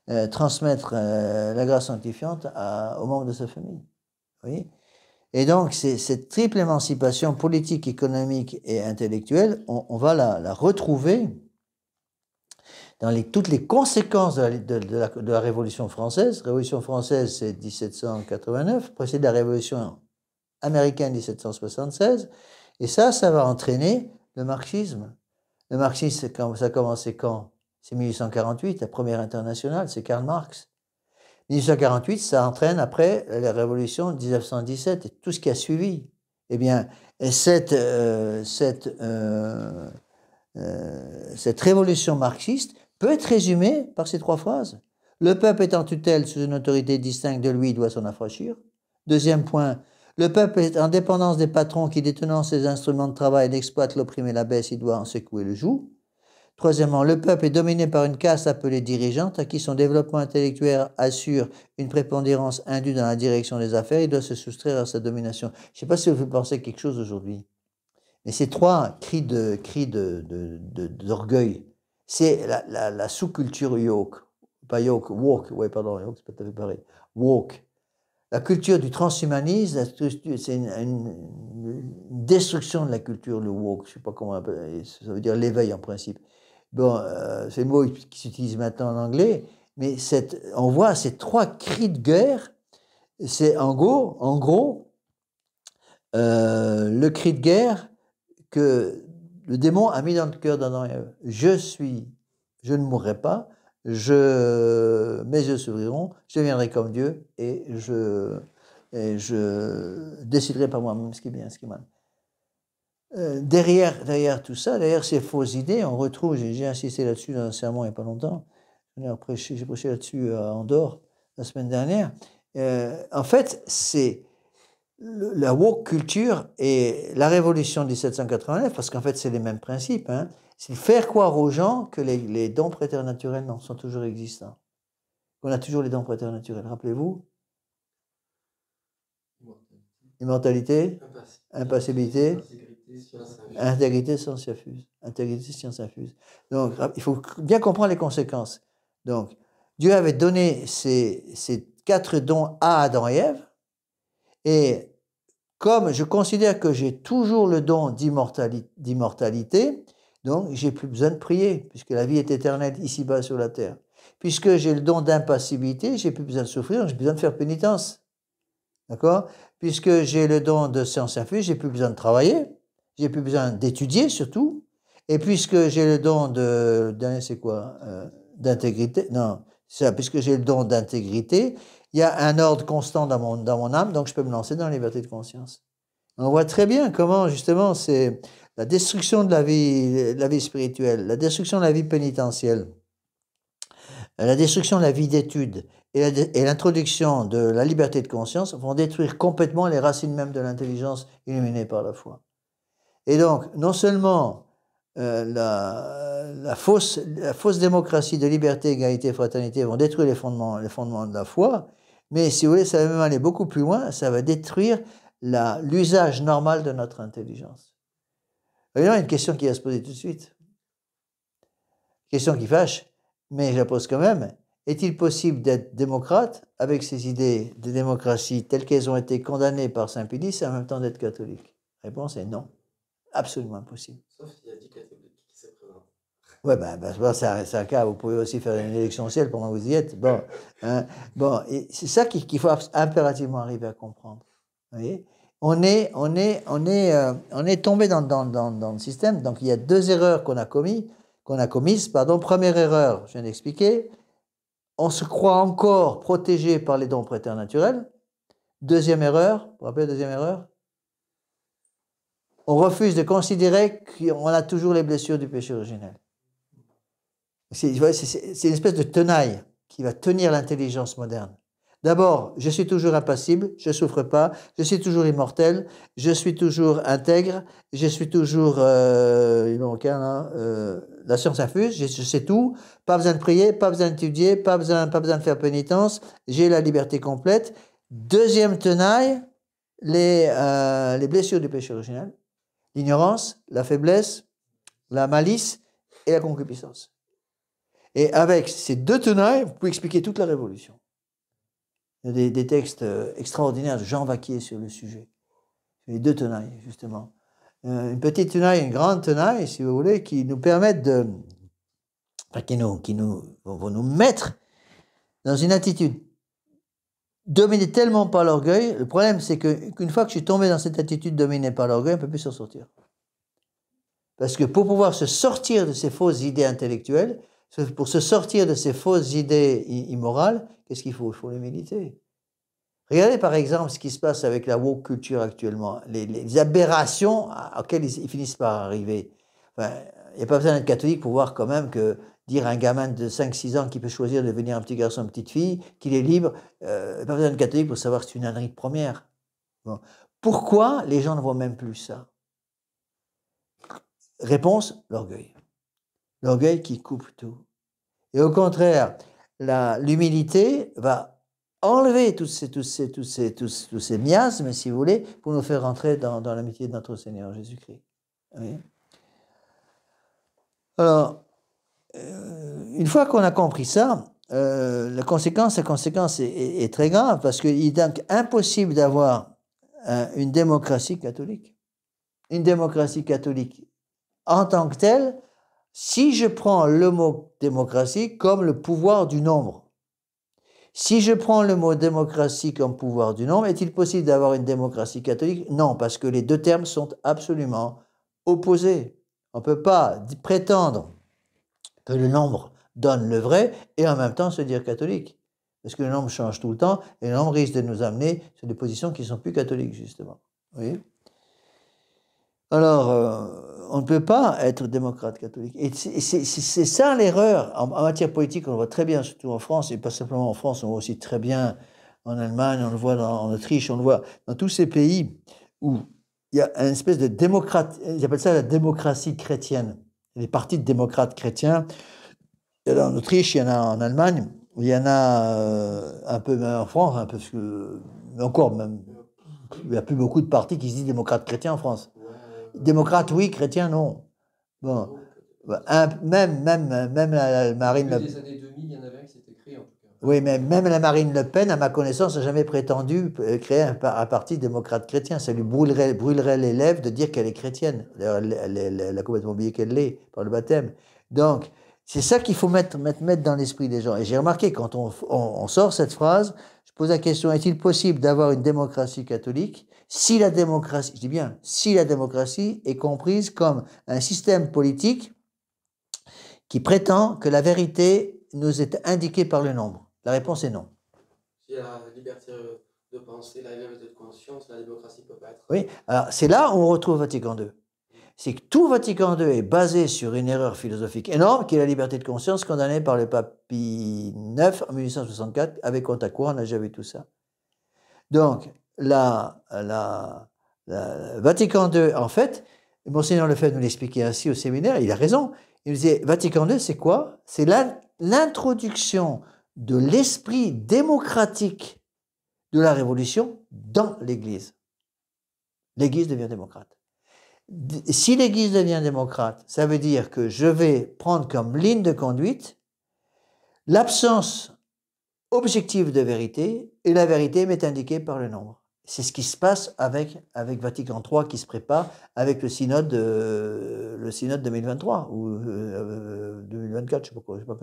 la grâce sanctifiante aux membres de sa famille. Vous voyez ? Et donc, cette triple émancipation politique, économique et intellectuelle, on va la retrouver dans toutes les conséquences de la Révolution française. La Révolution française, c'est 1789, précède la Révolution américaine 1776, et ça va entraîner le marxisme. Le marxisme, ça a commencé quand? C'est 1848, la première internationale, c'est Karl Marx. 1848, ça entraîne après la révolution de 1917 et tout ce qui a suivi. Eh bien, cette révolution marxiste peut être résumée par ces 3 phrases. Le peuple est en tutelle sous une autorité distincte de lui, doit s'en affranchir. Deuxième point, le peuple est en dépendance des patrons qui, détenant ses instruments de travail, exploitent l'opprimé, la baisse, il doit en secouer le joug. Troisièmement, le peuple est dominé par une caste appelée dirigeante à qui son développement intellectuel assure une prépondérance indue dans la direction des affaires, il doit se soustraire à sa domination. Je ne sais pas si vous pensez quelque chose aujourd'hui, mais ces 3 cris d'orgueil, c'est la sous-culture yoke, pas yoke, woke, ouais pardon, yoke c'est pas tout à fait pareil, woke. La culture du transhumanisme, c'est une destruction de la culture, le woke, je ne sais pas comment on appelle, ça veut dire l'éveil en principe. Bon, c'est le mot qui s'utilise maintenant en anglais, mais on voit ces 3 cris de guerre, c'est en gros le cri de guerre que le démon a mis dans le cœur d'Adam et Ève. Je ne mourrai pas, mes yeux s'ouvriront, je deviendrai comme Dieu et je déciderai par moi-même ce qui est bien, ce qui est mal. Derrière tout ça, derrière ces fausses idées, on retrouve, j'ai insisté là-dessus dans un sermon il n'y a pas longtemps, j'ai prêché là-dessus à Andorre la semaine dernière. En fait, c'est la woke culture et la révolution de 1789, parce qu'en fait, c'est les mêmes principes, hein, c'est faire croire aux gens que les dons préternaturels sont toujours existants. On a toujours les dons préternaturels, rappelez-vous. Immortalité, impassibilité, intégrité, science infuse. Intégrité, science infuse. Donc, il faut bien comprendre les conséquences. Donc, Dieu avait donné ces 4 dons à Adam et Ève, et comme je considère que j'ai toujours le don d'immortalité, donc j'ai plus besoin de prier, puisque la vie est éternelle ici-bas sur la terre. Puisque j'ai le don d'impassibilité, j'ai plus besoin de souffrir, j'ai besoin de faire pénitence. D'accord? Puisque j'ai le don de science infuse, j'ai plus besoin de travailler, j'ai plus besoin d'étudier surtout. Et puisque j'ai le don c'est quoi? D'intégrité. Non, ça, puisque j'ai le don d'intégrité, il y a un ordre constant dans mon âme, donc je peux me lancer dans la liberté de conscience. On voit très bien comment, justement, c'est la destruction de la vie spirituelle, la destruction de la vie pénitentielle, la destruction de la vie d'étude et l'introduction de la liberté de conscience vont détruire complètement les racines même de l'intelligence illuminée par la foi. Et donc, non seulement la fausse démocratie de liberté, égalité et fraternité vont détruire les fondements de la foi, mais si vous voulez, ça va même aller beaucoup plus loin, ça va détruire l'usage normal de notre intelligence. Il y a une question qui va se poser tout de suite. Question qui fâche, mais je la pose quand même. Est-il possible d'être démocrate avec ces idées de démocratie telles qu'elles ont été condamnées par Saint Pie et en même temps d'être catholique? La réponse est non. Absolument impossible. Sauf s'il y a 10 catholiques qui se présentent. Ouais, c'est un cas. Vous pouvez aussi faire une élection au ciel pendant que vous y êtes. Bon, c'est ça qu'il faut impérativement arriver à comprendre. Vous voyez, on est tombé dans le système. Donc il y a 2 erreurs qu'on a commises. Première erreur, je viens d'expliquer. On se croit encore protégé par les dons préternaturels. Deuxième erreur, vous vous rappelez la deuxième erreur? On refuse de considérer qu'on a toujours les blessures du péché originel. C'est une espèce de tenaille qui va tenir l'intelligence moderne. D'abord, je suis toujours impassible, je ne souffre pas, je suis toujours immortel, je suis toujours intègre, je suis toujours la science infuse, je sais tout, pas besoin de prier, pas besoin d'étudier, pas besoin de faire pénitence, j'ai la liberté complète. Deuxième tenaille, les blessures du péché originel, l'ignorance, la faiblesse, la malice et la concupiscence. Et avec ces 2 tenailles, vous pouvez expliquer toute la révolution. Il y a des textes extraordinaires de Jean Vaquier sur le sujet. Les 2 tenailles, justement. Une petite tenaille, une grande tenaille, si vous voulez, qui nous permettent vont nous mettre dans une attitude dominée tellement par l'orgueil. Le problème, c'est qu'une fois que je suis tombé dans cette attitude dominée par l'orgueil, on ne peut plus s'en sortir. Parce que pour pouvoir se sortir de ces fausses idées intellectuelles, pour se sortir de ces fausses idées immorales, qu'est-ce qu'il faut? Il faut l'humilité. Regardez par exemple ce qui se passe avec la woke culture actuellement, les aberrations auxquelles ils finissent par arriver. Enfin, il n'y a pas besoin d'être catholique pour voir quand même que dire à un gamin de 5-6 ans qui peut choisir de devenir un petit garçon, une petite fille, qu'il est libre, il n'y a pas besoin d'être catholique pour savoir que c'est une ânerie de première. Bon. Pourquoi les gens ne voient même plus ça? Réponse, l'orgueil. L'orgueil qui coupe tout. Et au contraire, l'humilité va enlever tous ces miasmes, si vous voulez, pour nous faire rentrer dans l'amitié de notre Seigneur Jésus-Christ. Oui. Alors, une fois qu'on a compris ça, la conséquence est très grave, parce qu'il est donc impossible d'avoir une démocratie catholique. Une démocratie catholique en tant que telle, si je prends le mot démocratie comme le pouvoir du nombre. Si je prends le mot démocratie comme pouvoir du nombre, est-il possible d'avoir une démocratie catholique? Non, parce que les deux termes sont absolument opposés. On ne peut pas prétendre que le nombre donne le vrai et en même temps se dire catholique. Parce que le nombre change tout le temps et le nombre risque de nous amener sur des positions qui ne sont plus catholiques, justement. Vous voyez? Alors, on ne peut pas être démocrate catholique. Et c'est ça l'erreur. En matière politique, on le voit très bien, surtout en France, et pas simplement en France, on le voit aussi très bien en Allemagne, on le voit en Autriche, on le voit dans tous ces pays où il y a une espèce de démocrate, ils appellent ça la démocratie chrétienne. Les partis de démocrates chrétiens, il y en a en Autriche, il y en a en Allemagne, il y en a un peu en France, un peu, mais encore même, il n'y a plus beaucoup de partis qui se disent démocrates chrétiens en France. Démocrate, oui, chrétien, non. Bon, même la Marine Le Pen. Des années 2000, il y en avait un qui s'était créé en tout cas. Oui, mais même la Marine Le Pen, à ma connaissance, n'a jamais prétendu créer un parti démocrate chrétien. Ça lui brûlerait les lèvres de dire qu'elle est chrétienne. D'ailleurs, elle a complètement oublié qu'elle l'est par le baptême. Donc, c'est ça qu'il faut mettre dans l'esprit des gens. Et j'ai remarqué, quand on sort cette phrase, je pose la question, est-il possible d'avoir une démocratie catholique si la démocratie, je dis bien, si la démocratie est comprise comme un système politique qui prétend que la vérité nous est indiquée par le nombre? La réponse est non. S'il y a la liberté de penser, la liberté de conscience, la démocratie ne peut pas être. Oui, alors c'est là où on retrouve Vatican II. C'est que tout Vatican II est basé sur une erreur philosophique énorme, qui est la liberté de conscience condamnée par le pape Pie IX en 1864, avec Contacourt, on a déjà vu tout ça. Donc, Vatican II, en fait, Monseigneur Lefebvre nous l'expliquait ainsi au séminaire, il a raison, il disait, Vatican II, c'est quoi? C'est l'introduction de l'esprit démocratique de la Révolution dans l'Église. L'Église devient démocrate. Si l'Église devient démocrate, ça veut dire que je vais prendre comme ligne de conduite l'absence objective de vérité, et la vérité m'est indiquée par le nombre. C'est ce qui se passe avec Vatican III qui se prépare, avec le synode 2023, ou 2024, je ne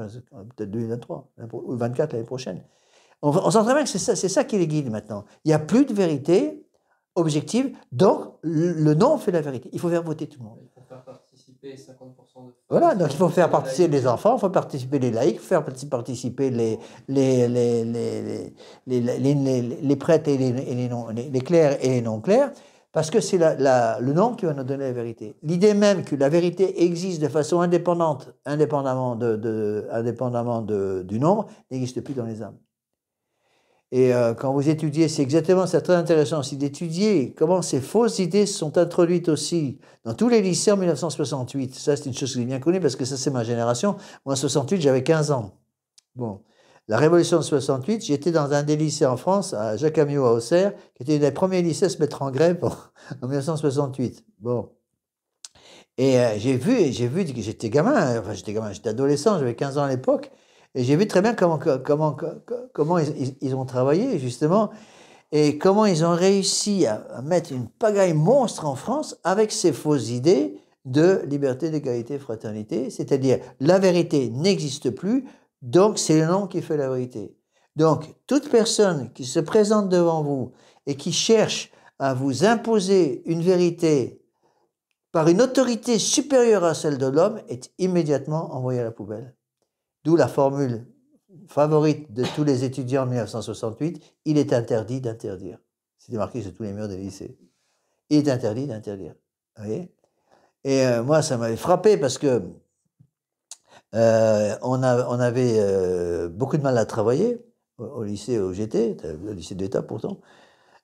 sais pas, peut-être 2023, ou 24 l'année prochaine. On sent très bien que c'est ça qui les guide maintenant. Il n'y a plus de vérité objective, donc le nom fait la vérité. Il faut faire voter tout le monde. Il faut faire participer 50% de femmes. Voilà, donc il faut faire participer les enfants, il faut participer les laïcs, faire participer les prêtres et les clercs et les non-clercs, parce que c'est le nom qui va nous donner la vérité. L'idée même que la vérité existe de façon indépendamment du nombre, n'existe plus dans les âmes. Et quand vous étudiez, c'est très intéressant aussi d'étudier comment ces fausses idées sont introduites aussi dans tous les lycées en 1968. Ça, c'est une chose que j'ai bien connue parce que ça, c'est ma génération. Moi, en 68, j'avais 15 ans. Bon, la Révolution de 68, j'étais dans un des lycées en France, à Jacques-Amiot, à Auxerre, qui était un des premiers lycées à se mettre en grève en 1968. Bon. Et j'ai vu que j'étais gamin, j'étais adolescent, j'avais 15 ans à l'époque. Et j'ai vu très bien comment ils ont travaillé, justement, et comment ils ont réussi à mettre une pagaille monstre en France avec ces fausses idées de liberté, d'égalité, fraternité, c'est-à-dire la vérité n'existe plus, donc c'est le nom qui fait la vérité. Donc, toute personne qui se présente devant vous et qui cherche à vous imposer une vérité par une autorité supérieure à celle de l'homme, est immédiatement envoyé à la poubelle. D'où la formule favorite de tous les étudiants en 1968, il est interdit d'interdire. C'était marqué sur tous les murs des lycées. Il est interdit d'interdire. Vous voyez? Et moi, ça m'avait frappé parce que on avait beaucoup de mal à travailler au lycée où j'étais, le lycée d'État pourtant.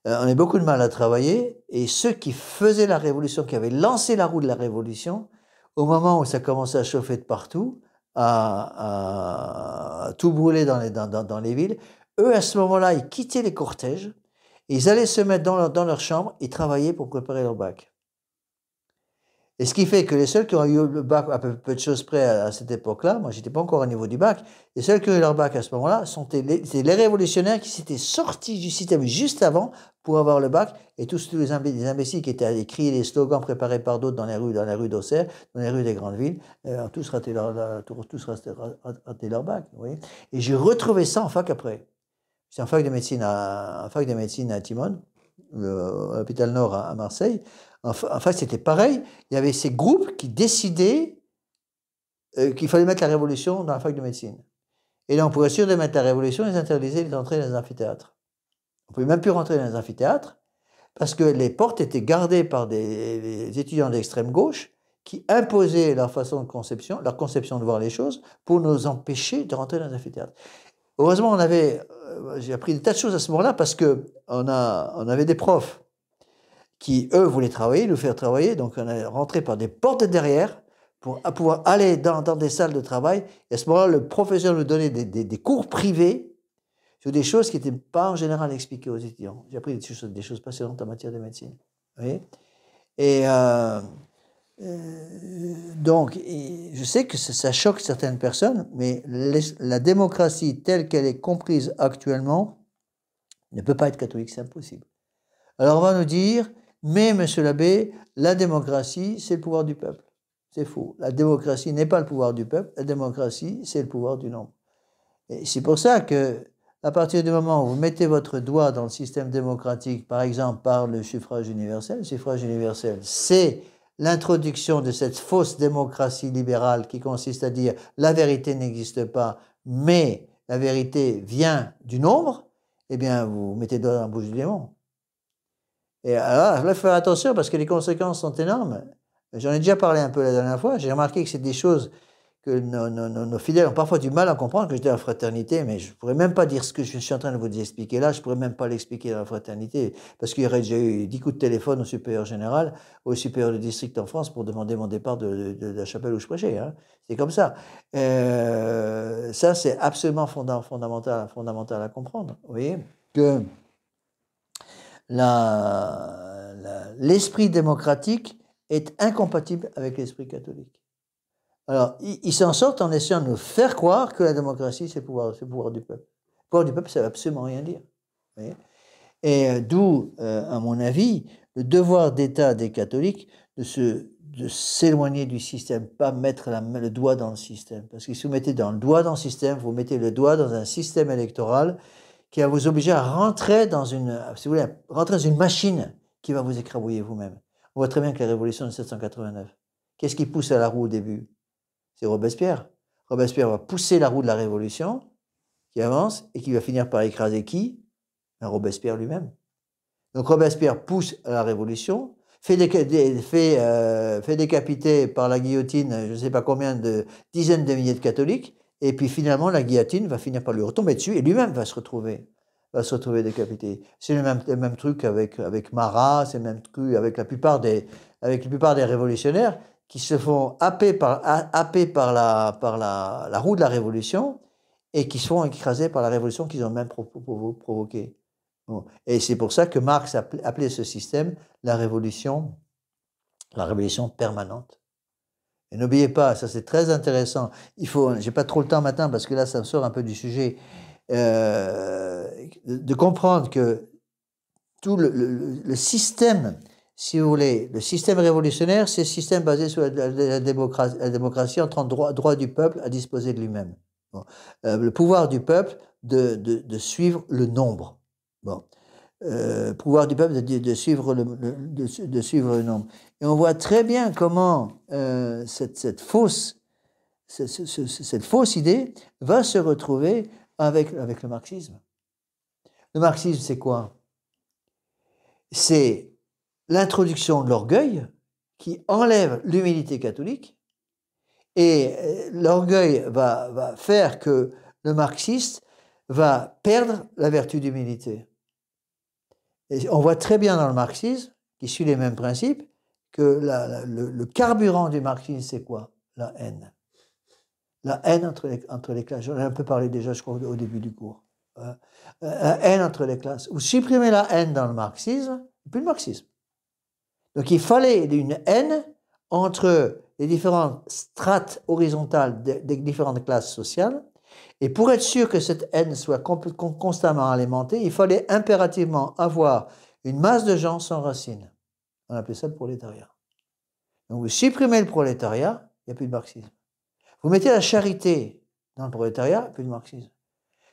On avait beaucoup de mal à travailler, et ceux qui faisaient la révolution, qui avaient lancé la roue de la révolution, au moment où ça commençait à chauffer de partout, à tout brûler dans les villes, eux, à ce moment-là, ils quittaient les cortèges, ils allaient se mettre dans leur chambre et travailler pour préparer leur bac. Et ce qui fait que les seuls qui ont eu le bac à peu de choses près à cette époque-là, moi j'étais pas encore au niveau du bac, les seuls qui ont eu leur bac à ce moment-là, c'était les révolutionnaires qui s'étaient sortis du système juste avant pour avoir le bac, et tous les imbéciles qui étaient allés crier les slogans préparés par d'autres dans les rues d'Auxerre, dans les rues des grandes villes, ont tous raté leur bac. Vous voyez. Et j'ai retrouvé ça en fac après. J'étais en fac de médecine à Timone, à l'hôpital Nord à Marseille. En fait, c'était pareil. Il y avait ces groupes qui décidaient qu'il fallait mettre la révolution dans la fac de médecine. Et là, pour être sûr de mettre la révolution, ils interdisaient d'entrer dans les amphithéâtres. On ne pouvait même plus rentrer dans les amphithéâtres parce que les portes étaient gardées par des étudiants d'extrême gauche qui imposaient leur façon de conception, leur conception de voir les choses pour nous empêcher de rentrer dans les amphithéâtres. Heureusement, j'ai appris des tas de choses à ce moment-là parce qu'on avait des profs qui, eux, voulaient travailler, nous faire travailler. Donc, on est rentré par des portes de derrière pour pouvoir aller dans des salles de travail. Et à ce moment-là, le professeur nous donnait des cours privés sur des choses qui n'étaient pas en général expliquées aux étudiants. J'ai appris des choses passionnantes en matière de médecine. Vous voyez. Et donc, je sais que ça choque certaines personnes, mais la démocratie telle qu'elle est comprise actuellement ne peut pas être catholique, c'est impossible. Alors, on va nous dire... Mais, monsieur l'abbé, la démocratie, c'est le pouvoir du peuple. C'est faux. La démocratie n'est pas le pouvoir du peuple. La démocratie, c'est le pouvoir du nombre. Et c'est pour ça que, à partir du moment où vous mettez votre doigt dans le système démocratique, par exemple par le suffrage universel, c'est l'introduction de cette fausse démocratie libérale qui consiste à dire la vérité n'existe pas, mais la vérité vient du nombre, eh bien, vous mettez le doigt dans la bouche du démon. Et alors, il faut faire attention parce que les conséquences sont énormes. J'en ai déjà parlé un peu la dernière fois. J'ai remarqué que c'est des choses que nos fidèles ont parfois du mal à comprendre, que j'étais à la fraternité, mais je ne pourrais même pas dire ce que je suis en train de vous expliquer là, je ne pourrais même pas l'expliquer dans la fraternité, parce qu'il y aurait déjà eu 10 coups de téléphone au supérieur général, au supérieur de district en France pour demander mon départ de la chapelle où je prêchais. Hein. C'est comme ça. Ça, c'est absolument fondamental à comprendre. Vous voyez que l'esprit démocratique est incompatible avec l'esprit catholique. Alors, ils s'en sortent en essayant de nous faire croire que la démocratie, c'est le pouvoir du peuple. Le pouvoir du peuple, ça ne veut absolument rien dire. Vous voyez. Et d'où, à mon avis, le devoir d'État des catholiques de s'éloigner du système, pas mettre le doigt dans le système. Parce que si vous mettez le doigt dans le système, vous mettez le doigt dans un système électoral qui va vous obliger à rentrer dans une machine qui va vous écrabouiller vous-même. On voit très bien que la révolution de 1789, qu'est-ce qui pousse à la roue au début? C'est Robespierre. Robespierre va pousser la roue de la révolution qui avance et qui va finir par écraser qui? Robespierre lui-même. Donc Robespierre pousse à la révolution, fait décapiter par la guillotine je ne sais pas combien de dizaines de milliers de catholiques, et puis finalement la guillotine va finir par lui retomber dessus et lui-même va se retrouver décapité. C'est le même truc avec Marat, c'est le même truc avec la plupart des révolutionnaires qui se font happer par la roue de la révolution et qui se font écraser par la révolution qu'ils ont même provoquée. Bon. Et c'est pour ça que Marx appelait ce système la révolution permanente. Et n'oubliez pas, ça c'est très intéressant, j'ai pas trop le temps maintenant parce que là ça me sort un peu du sujet, de comprendre que tout le système, si vous voulez, le système révolutionnaire, c'est le système basé sur la démocratie entrant droit du peuple à disposer de lui-même. Bon. Le pouvoir du peuple de suivre le nombre. Bon. pouvoir du peuple de suivre de suivre le nombre. Et on voit très bien comment cette fausse idée va se retrouver avec le marxisme. Le marxisme, c'est quoi? C'est l'introduction de l'orgueil qui enlève l'humilité catholique, et l'orgueil va faire que le marxiste va perdre la vertu d'humilité. Et on voit très bien dans le marxisme, qui suit les mêmes principes, que le carburant du marxisme, c'est quoi? La haine. La haine entre les classes. J'en ai un peu parlé déjà, je crois, au début du cours. La haine entre les classes. Vous supprimez la haine dans le marxisme, et puis le marxisme. Donc il fallait une haine entre les différentes strates horizontales des différentes classes sociales. Et pour être sûr que cette haine soit constamment alimentée, il fallait impérativement avoir une masse de gens sans racines. On appelait ça le prolétariat. Donc vous supprimez le prolétariat, il n'y a plus de marxisme. Vous mettez la charité dans le prolétariat, il n'y a plus de marxisme.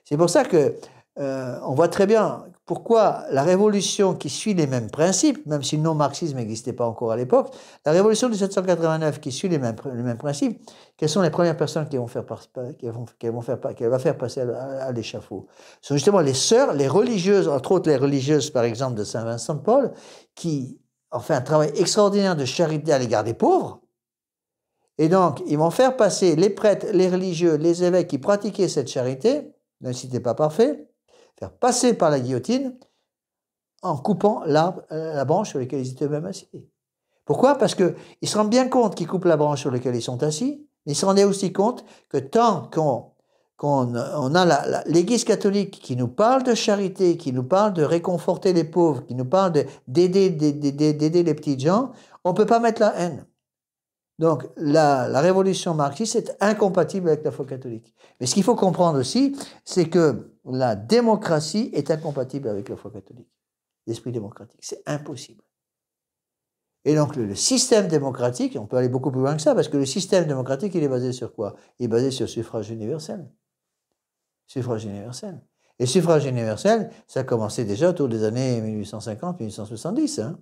C'est pour ça que on voit très bien pourquoi la révolution qui suit les mêmes principes, même si le non-marxisme n'existait pas encore à l'époque, la révolution de 1789 qui suit les mêmes principes, quelles sont les premières personnes qu'elle va faire passer à l'échafaud? Ce sont justement les sœurs, les religieuses, entre autres les religieuses par exemple de Saint-Vincent de Paul, qui ont fait un travail extraordinaire de charité à l'égard des pauvres. Et donc, ils vont faire passer les prêtres, les religieux, les évêques qui pratiquaient cette charité, même si ce n'était pas parfait, faire passer par la guillotine en coupant la branche sur laquelle ils étaient eux-mêmes assis. Pourquoi? Parce qu'ils se rendent bien compte qu'ils coupent la branche sur laquelle ils sont assis, mais ils se rendaient aussi compte que tant qu'on a l'Église catholique qui nous parle de charité, qui nous parle de réconforter les pauvres, qui nous parle d'aider les petites gens, on ne peut pas mettre la haine. Donc, la révolution marxiste est incompatible avec la foi catholique. Mais ce qu'il faut comprendre aussi, c'est que la démocratie est incompatible avec la foi catholique. L'esprit démocratique, c'est impossible. Et donc, le système démocratique, on peut aller beaucoup plus loin que ça, parce que le système démocratique, il est basé sur quoi? Il est basé sur le suffrage universel. Suffrage universel. Et le suffrage universel, ça a commencé déjà autour des années 1850-1870, hein.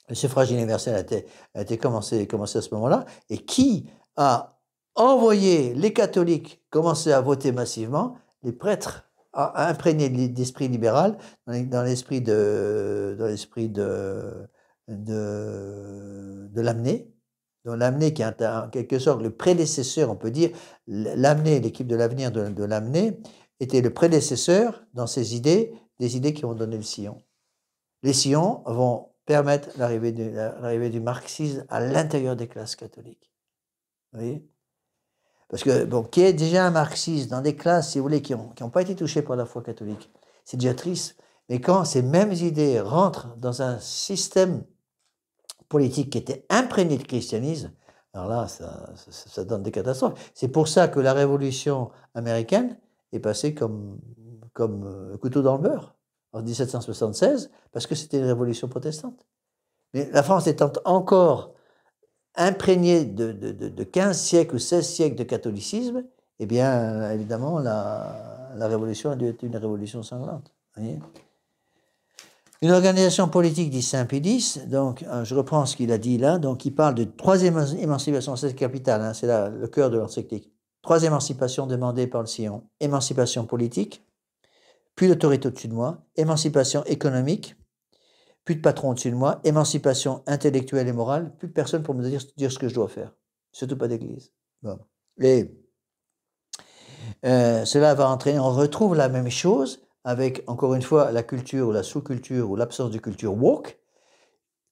Le suffrage universel a été commencé à ce moment-là, et qui a envoyé les catholiques commencer à voter massivement? Les prêtres, imprégnés d'esprit libéral, dans l'esprit de Lamennais. Donc Lamennais qui est en quelque sorte le prédécesseur, on peut dire, Lamennais, l'équipe de l'avenir de Lamennais, était le prédécesseur dans ses idées, des idées qui vont donner le sillon. Les sillons vont permettre l'arrivée du marxisme à l'intérieur des classes catholiques. Vous voyez? Parce que, bon, qui est déjà un marxiste dans des classes, si vous voulez, qui n'ont pas été touchées par la foi catholique, c'est déjà triste. Mais quand ces mêmes idées rentrent dans un système politique qui était imprégné de christianisme, alors là, ça donne des catastrophes. C'est pour ça que la révolution américaine est passée comme couteau dans le beurre en 1776, parce que c'était une révolution protestante. Mais la France étant encore imprégnée de 15 siècles ou 16 siècles de catholicisme, eh bien, évidemment, la révolution a dû être une révolution sanglante. Voyez? Une organisation politique, dit Saint Pie X, donc je reprends ce qu'il a dit là, donc il parle de troisième émancipation, c'est capitale, hein, c'est là le cœur de l'encyclique. Troisième émancipation demandée par le sillon, émancipation politique, plus d'autorité au-dessus de moi, émancipation économique, plus de patron au-dessus de moi, émancipation intellectuelle et morale, plus de personne pour me dire ce que je dois faire, surtout pas d'église. Bon. Et cela va entraîner, on retrouve la même chose avec, encore une fois, la culture ou la sous-culture ou l'absence de culture woke,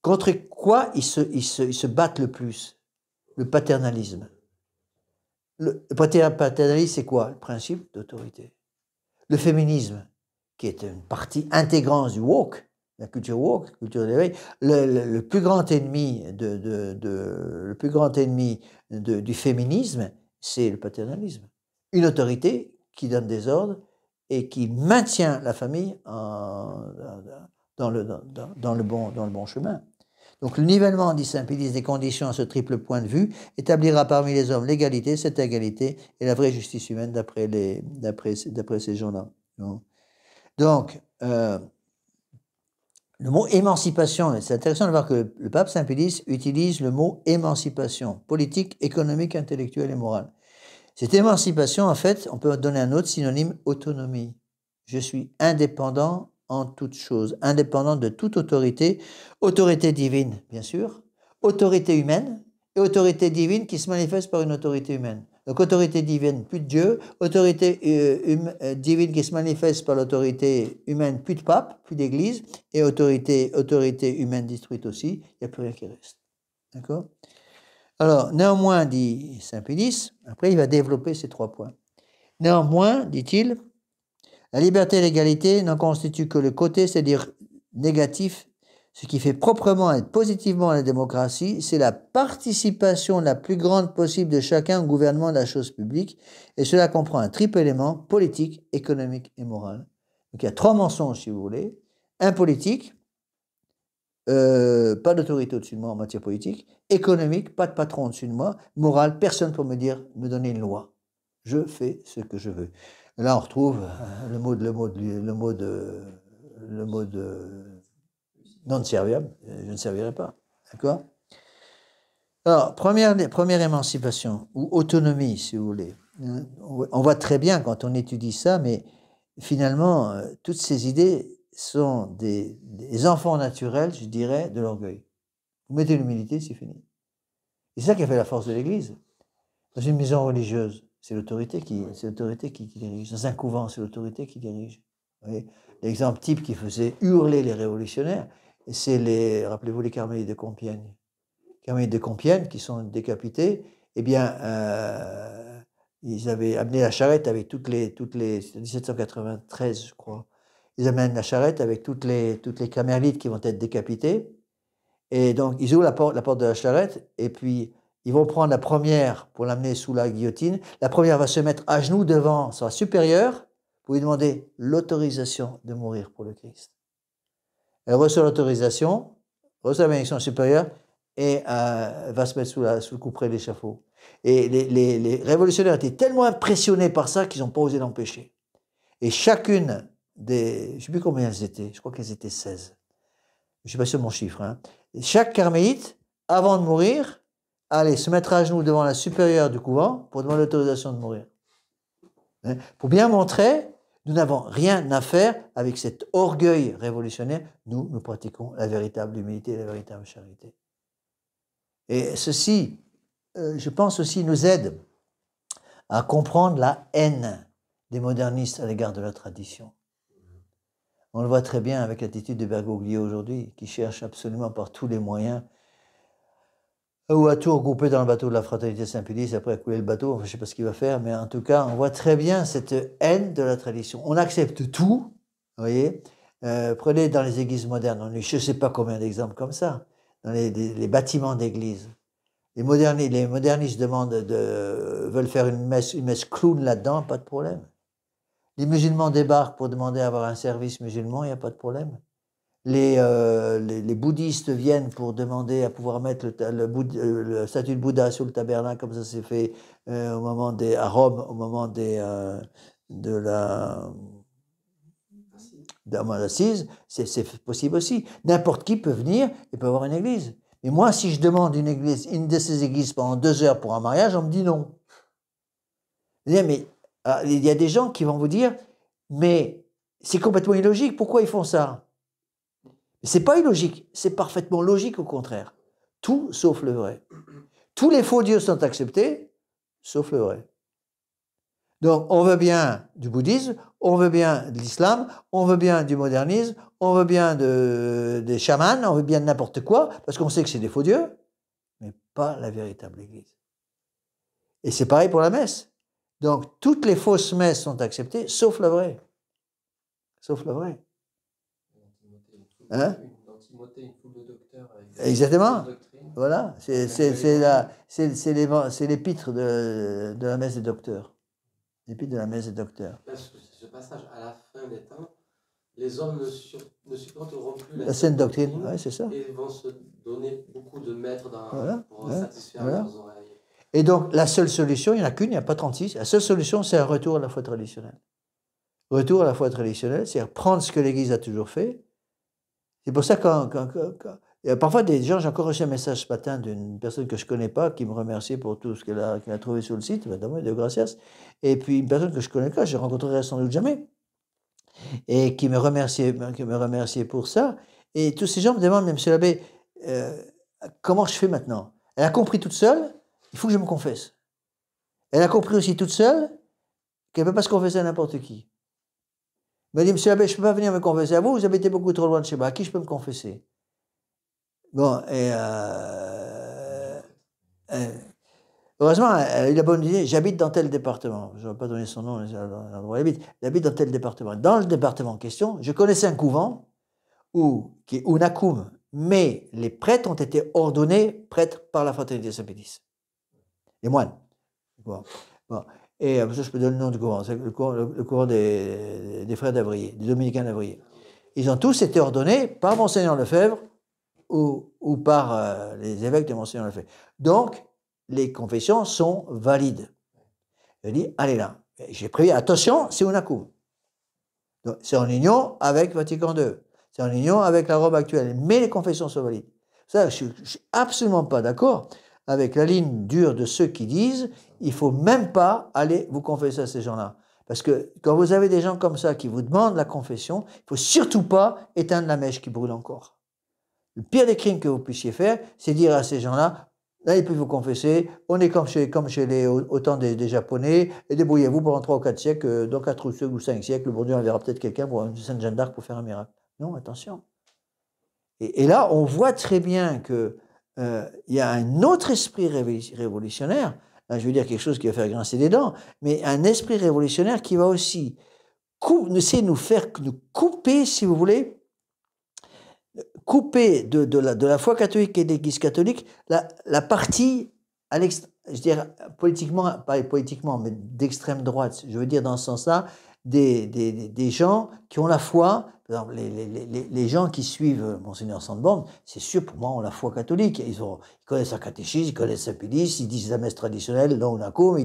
contre quoi ils se battent le plus? Le paternalisme. Le paternalisme, c'est quoi? Le principe d'autorité. Le féminisme, qui est une partie intégrante du woke, la culture woke, culture de l'éveil, le plus grand ennemi du féminisme, c'est le paternalisme. Une autorité qui donne des ordres et qui maintient la famille dans le bon chemin. Donc le nivellement, dit Saint Pie X, des conditions à ce triple point de vue établira parmi les hommes l'égalité, cette égalité et la vraie justice humaine d'après ces gens-là. Donc, Le mot émancipation, c'est intéressant de voir que le pape Saint-Pédis utilise le mot émancipation, politique, économique, intellectuelle et morale. Cette émancipation, en fait, on peut donner un autre synonyme, autonomie. Je suis indépendant en toute chose, indépendant de toute autorité, autorité divine, bien sûr, autorité humaine et autorité divine qui se manifeste par une autorité humaine. Donc autorité divine, puis de Dieu, autorité divine qui se manifeste par l'autorité humaine, puis de pape, puis d'église, et autorité humaine détruite aussi, il n'y a plus rien qui reste. D'accord ? Alors, néanmoins, dit Saint Pédis, après il va développer ces 3 points. Néanmoins, dit-il, la liberté et l'égalité n'en constituent que le côté, c'est-à-dire négatif. Ce qui fait proprement et positivement la démocratie, c'est la participation la plus grande possible de chacun au gouvernement de la chose publique, et cela comprend un triple élément, politique, économique et moral. Donc il y a 3 mensonges, si vous voulez. Un politique, pas d'autorité au-dessus de moi en matière politique, économique, pas de patron au-dessus de moi, moral, personne pour me donner une loi. Je fais ce que je veux. Là, on retrouve le mot de non serviable, je ne servirai pas. D'accord ? Alors, première émancipation, ou autonomie, si vous voulez. On voit très bien quand on étudie ça, mais finalement, toutes ces idées sont des enfants naturels, je dirais, de l'orgueil. Vous mettez l'humilité, c'est fini. Et c'est ça qui a fait la force de l'Église. Dans une maison religieuse, c'est l'autorité qui dirige. Dans un couvent, c'est l'autorité qui dirige. Vous voyez, l'exemple type qui faisait hurler les révolutionnaires, c'est rappelez-vous, les Carmélites de Compiègne. Les Carmélites de Compiègne qui sont décapités, eh bien, ils avaient amené la charrette avec toutes les, c'était en 1793, je crois. Ils amènent la charrette avec toutes les Carmélites qui vont être décapitées. Et donc, ils ouvrent la porte de la charrette, et puis ils vont prendre la première pour l'amener sous la guillotine. La première va se mettre à genoux devant sa supérieure pour lui demander l'autorisation de mourir pour le Christ. Elle reçoit l'autorisation, reçoit la bénédiction supérieure, et va se mettre sous le couperet de l'échafaud. Et les révolutionnaires étaient tellement impressionnés par ça qu'ils n'ont pas osé l'empêcher. Et chacune des... Je ne sais plus combien elles étaient, je crois qu'elles étaient 16. Je ne suis pas sûr de mon chiffre. Hein. Chaque carmélite, avant de mourir, allait se mettre à genoux devant la supérieure du couvent pour demander l'autorisation de mourir. Hein. Pour bien montrer, nous n'avons rien à faire avec cet orgueil révolutionnaire. Nous pratiquons la véritable humilité et la véritable charité. Et ceci, je pense aussi, nous aide à comprendre la haine des modernistes à l'égard de la tradition. On le voit très bien avec l'attitude de Bergoglio aujourd'hui, qui cherche absolument par tous les moyens ou à tout regrouper dans le bateau de la fraternité Saint-Pédis, après à couler le bateau, je ne sais pas ce qu'il va faire, mais en tout cas, on voit très bien cette haine de la tradition. On accepte tout, vous voyez. Prenez dans les églises modernes, on a je ne sais pas combien d'exemples comme ça, dans les bâtiments d'église. Les modernistes veulent faire une messe clown là-dedans, pas de problème. Les musulmans débarquent pour demander à avoir un service musulman, il n'y a pas de problème. Les bouddhistes viennent pour demander à pouvoir mettre le statut de Bouddha sur le tabernacle, comme ça s'est fait à Rome, au moment de l'assise, c'est possible aussi. N'importe qui peut venir et peut avoir une église. Mais moi, si je demande une de ces églises pendant 2 heures pour un mariage, on me dit non. Mais il y a des gens qui vont vous dire, mais c'est complètement illogique, pourquoi ils font ça? C'est pas illogique, c'est parfaitement logique au contraire. Tout sauf le vrai. Tous les faux dieux sont acceptés, sauf le vrai. Donc on veut bien du bouddhisme, on veut bien de l'islam, on veut bien du modernisme, on veut bien des chamans, on veut bien de n'importe quoi, parce qu'on sait que c'est des faux dieux, mais pas la véritable Église. Et c'est pareil pour la messe. Donc toutes les fausses messes sont acceptées, sauf la vraie. Sauf la vraie. Hein? Exactement. Voilà, c'est l'épître de la messe des docteurs. L'épître de la messe des docteurs. Ce passage, à la fin des temps, les hommes ne supporteront plus la saine doctrine. Ouais, c'est ça. Et vont se donner beaucoup de maîtres pour satisfaire leurs oreilles. Et donc, la seule solution, il n'y en a qu'une, il n'y a pas 36. La seule solution, c'est un retour à la foi traditionnelle. Retour à la foi traditionnelle, c'est-à-dire prendre ce que l'Église a toujours fait, C'est pour ça parfois, des gens, j'ai encore reçu un message ce matin d'une personne que je ne connais pas qui me remerciait pour tout ce qu'elle a trouvé sur le site, Madame de Gracias. Et puis une personne que je ne connais pas, je ne rencontrerai sans doute jamais, et qui me remerciait pour ça. Et tous ces gens me demandent, mais monsieur l'abbé, comment je fais maintenant? Elle a compris toute seule, il faut que je me confesse. Elle a compris aussi toute seule qu'elle ne peut pas se confesser à n'importe qui. Elle m'a dit, monsieur l'abbé, je ne peux pas venir me confesser à vous, vous habitez beaucoup trop loin de chez moi, à qui je peux me confesser? Bon, heureusement, elle a eu la bonne idée, j'habite dans tel département. Je ne vais pas donner son nom, l'endroit où elle habite. Elle habite dans tel département. Dans le département en question, je connaissais un couvent qui est Unakum, mais les prêtres ont été ordonnés prêtres par la fraternité Saint-Pédis. Les moines. Bon. Et ça, je peux donner le nom du couvent. C'est le couvent des frères d'Avrier, des dominicains d'Avrier. Ils ont tous été ordonnés par Monseigneur Lefebvre ou par les évêques de Monseigneur Lefebvre. Donc, les confessions sont valides. Je dis, allez là. J'ai prévu, attention, c'est Unakum. C'est en union avec Vatican II. C'est en union avec la Rome actuelle. Mais les confessions sont valides. Ça, je ne suis absolument pas d'accord avec la ligne dure de ceux qui disent il ne faut même pas aller vous confesser à ces gens-là. Parce que quand vous avez des gens comme ça qui vous demandent la confession, il ne faut surtout pas éteindre la mèche qui brûle encore. Le pire des crimes que vous puissiez faire, c'est dire à ces gens-là, là, ils peuvent vous confesser, on est comme chez au temps des Japonais, et débrouillez-vous pendant 3 ou 4 siècles, dans 4 ou 5 siècles, le bon Dieu enverra peut-être quelqu'un pour une Sainte Jeanne d'Arc pour faire un miracle. Non, attention. Et là, on voit très bien qu'il y a un autre esprit révolutionnaire, là, je veux dire quelque chose qui va faire grincer des dents, mais un esprit révolutionnaire qui va aussi essayer de nous couper, si vous voulez, couper de la foi catholique et de l'Église catholique la partie, je dirais politiquement, pas politiquement, mais d'extrême droite, je veux dire dans ce sens-là, des gens qui ont la foi, par exemple les gens qui suivent Monseigneur Sandborn, c'est sûr pour moi ont la foi catholique, ils connaissent la catéchisme, ils connaissent Saint-Pédis, ils disent la messe traditionnelle, non Unakum,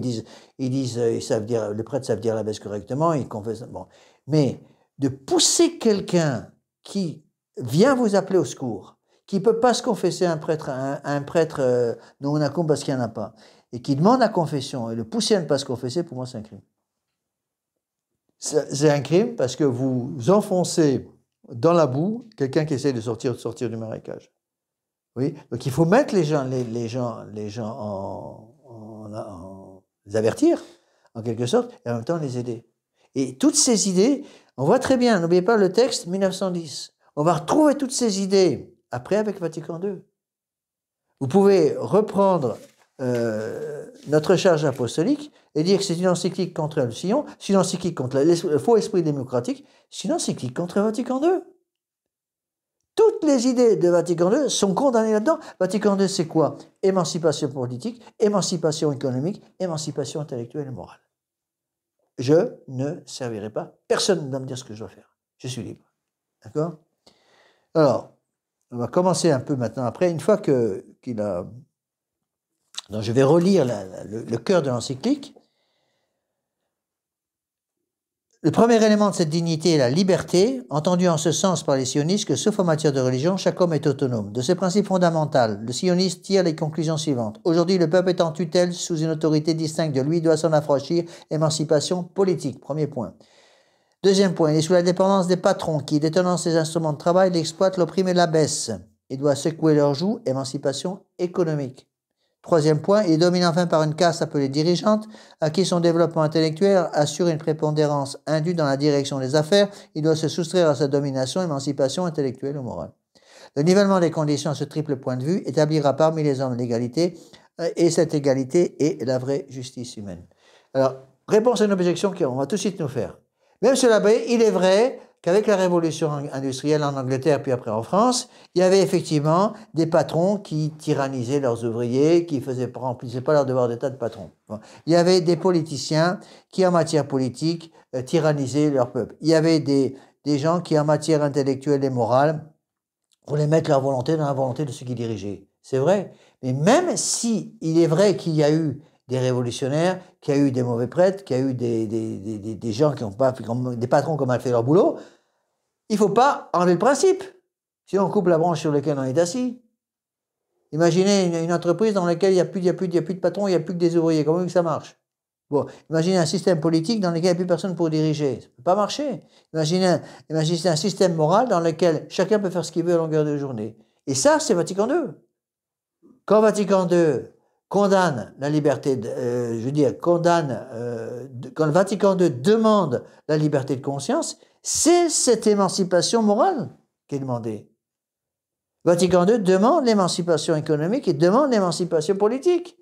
ils savent dire, les prêtres savent dire la messe correctement, ils confessent, bon. Mais de pousser quelqu'un qui vient vous appeler au secours, qui ne peut pas se confesser à un prêtre non Unakum parce qu'il n'y en a pas, et qui demande la confession, et le pousser à ne pas se confesser, pour moi c'est un crime. C'est un crime parce que vous enfoncez dans la boue quelqu'un qui essaie de sortir du marécage. Oui, donc il faut mettre les gens les avertir, en quelque sorte, et en même temps les aider. Et toutes ces idées, on voit très bien, n'oubliez pas le texte 1910, on va retrouver toutes ces idées après avec Vatican II. Vous pouvez reprendre notre charge apostolique et dire que c'est une encyclique contre le sillon, c'est une encyclique contre le faux esprit démocratique, c'est une encyclique contre Vatican II. Toutes les idées de Vatican II sont condamnées là-dedans. Vatican II, c'est quoi? Émancipation politique, émancipation économique, émancipation intellectuelle et morale. Je ne servirai pas. Personne ne va me dire ce que je dois faire. Je suis libre. D'accord? Alors, on va commencer un peu maintenant. Après, une fois qu'il a... Donc, je vais relire le cœur de l'encyclique. Le premier élément de cette dignité est la liberté, entendue en ce sens par les sionistes que, sauf en matière de religion, chaque homme est autonome. De ce principe fondamental, le sioniste tire les conclusions suivantes. Aujourd'hui, le peuple est en tutelle sous une autorité distincte de lui, doit s'en affranchir, émancipation politique. Premier point. Deuxième point, il est sous la dépendance des patrons qui, détenant ses instruments de travail, l'exploitent, l'oppriment et l'abaissent. Il doit secouer leurs joues, émancipation économique. Troisième point, il est dominé enfin par une caste appelée dirigeante, à qui son développement intellectuel assure une prépondérance indue dans la direction des affaires. Il doit se soustraire à sa domination, émancipation intellectuelle ou morale. Le nivellement des conditions à ce triple point de vue établira parmi les hommes l'égalité, et cette égalité est la vraie justice humaine. Alors, réponse à une objection qu'on va tout de suite nous faire. Même sur l'abbé, il est vrai qu'avec la révolution industrielle en Angleterre, puis après en France, il y avait effectivement des patrons qui tyrannisaient leurs ouvriers, qui ne remplissaient pas leur devoir d'état de patron. Bon. Il y avait des politiciens qui, en matière politique, tyrannisaient leur peuple. Il y avait des gens qui, en matière intellectuelle et morale, voulaient mettre leur volonté dans la volonté de ceux qui dirigeaient. C'est vrai. Mais même si il est vrai qu'il y a eu des révolutionnaires, qu'il y a eu des mauvais prêtres, qu'il y a eu des gens qui n'ont pas, des patrons qui ont mal fait leur boulot, il ne faut pas enlever le principe. Si on coupe la branche sur laquelle on est assis, imaginez une entreprise dans laquelle il n'y a plus de patron, il n'y a plus que des ouvriers. Comment que ça marche? Bon, imaginez un système politique dans lequel il n'y a plus personne pour diriger. Ça ne peut pas marcher. Imaginez un système moral dans lequel chacun peut faire ce qu'il veut à longueur de journée. Et ça, c'est Vatican II. Quand Vatican II condamne la liberté, quand le Vatican II demande la liberté de conscience, c'est cette émancipation morale qui est demandée. Vatican II demande l'émancipation économique et demande l'émancipation politique.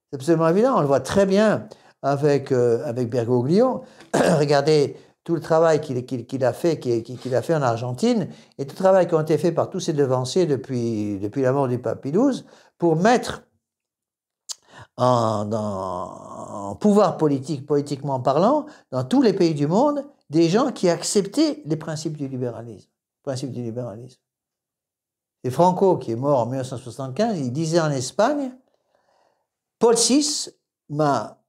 C'est absolument évident, on le voit très bien avec Bergoglio. Regardez tout le travail qu'il a fait en Argentine et tout le travail qui a été fait par tous ses devanciers depuis la mort du pape Pie XII pour mettre en pouvoir politique, politiquement parlant, dans tous les pays du monde, des gens qui acceptaient les principes du libéralisme. Et Franco, qui est mort en 1975, il disait en Espagne, Paul VI m'a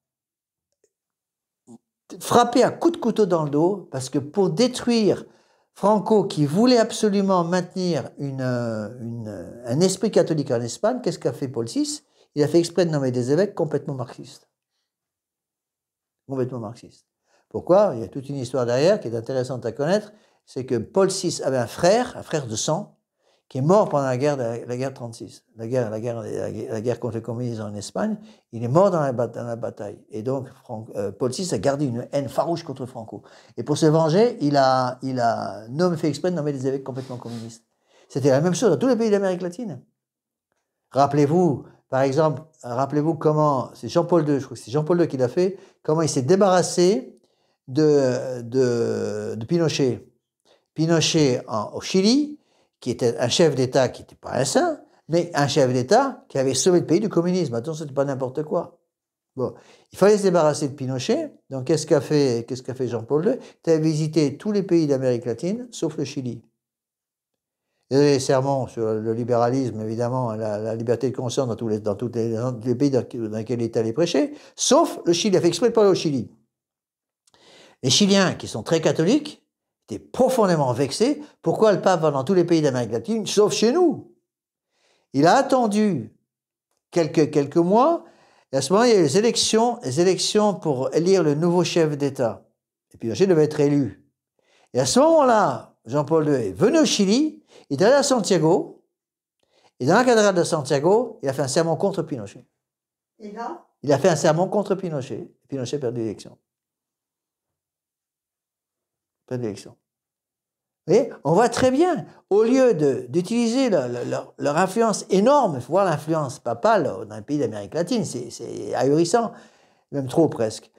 frappé à coups de couteau dans le dos parce que pour détruire Franco, qui voulait absolument maintenir un esprit catholique en Espagne, qu'est-ce qu'a fait Paul VI? Il a fait exprès de nommer des évêques complètement marxistes. Complètement marxistes. Pourquoi? Il y a toute une histoire derrière qui est intéressante à connaître. C'est que Paul VI avait un frère de sang, qui est mort pendant la guerre 36, la guerre contre le communisme en Espagne. Il est mort dans la bataille. Et donc, Paul VI a gardé une haine farouche contre Franco. Et pour se venger, il a fait exprès de nommer des évêques complètement communistes. C'était la même chose dans tous les pays d'Amérique latine. Rappelez-vous, par exemple, comment, c'est Jean-Paul II, je crois que c'est Jean-Paul II qui l'a fait, comment il s'est débarrassé de Pinochet. Pinochet au Chili, qui était un chef d'État qui n'était pas un saint, mais un chef d'État qui avait sauvé le pays du communisme. Attention, ce n'était pas n'importe quoi. Bon, il fallait se débarrasser de Pinochet. Donc, qu'est-ce qu'a fait Jean-Paul II? Il a visité tous les pays d'Amérique latine, sauf le Chili. Il y a des sermons sur le libéralisme, évidemment, la liberté de conscience dans tous les pays dans lesquels il est allé prêcher, sauf le Chili. Il a fait exprès de parler au Chili. Les Chiliens, qui sont très catholiques, étaient profondément vexés. Pourquoi le pape va dans tous les pays d'Amérique latine, sauf chez nous? Il a attendu quelques mois, et à ce moment, il y a eu les élections pour élire le nouveau chef d'État. Et Pinochet devait être élu. Et à ce moment-là, Jean-Paul II est venu au Chili, il est allé à Santiago, et dans la cathédrale de Santiago, il a fait un sermon contre Pinochet. Et là? Il a fait un sermon contre Pinochet. Pinochet perd l'élection. Vous voyez, on voit très bien, au lieu d'utiliser leur influence énorme, il faut voir l'influence papale dans les pays d'Amérique latine, c'est ahurissant, même trop presque.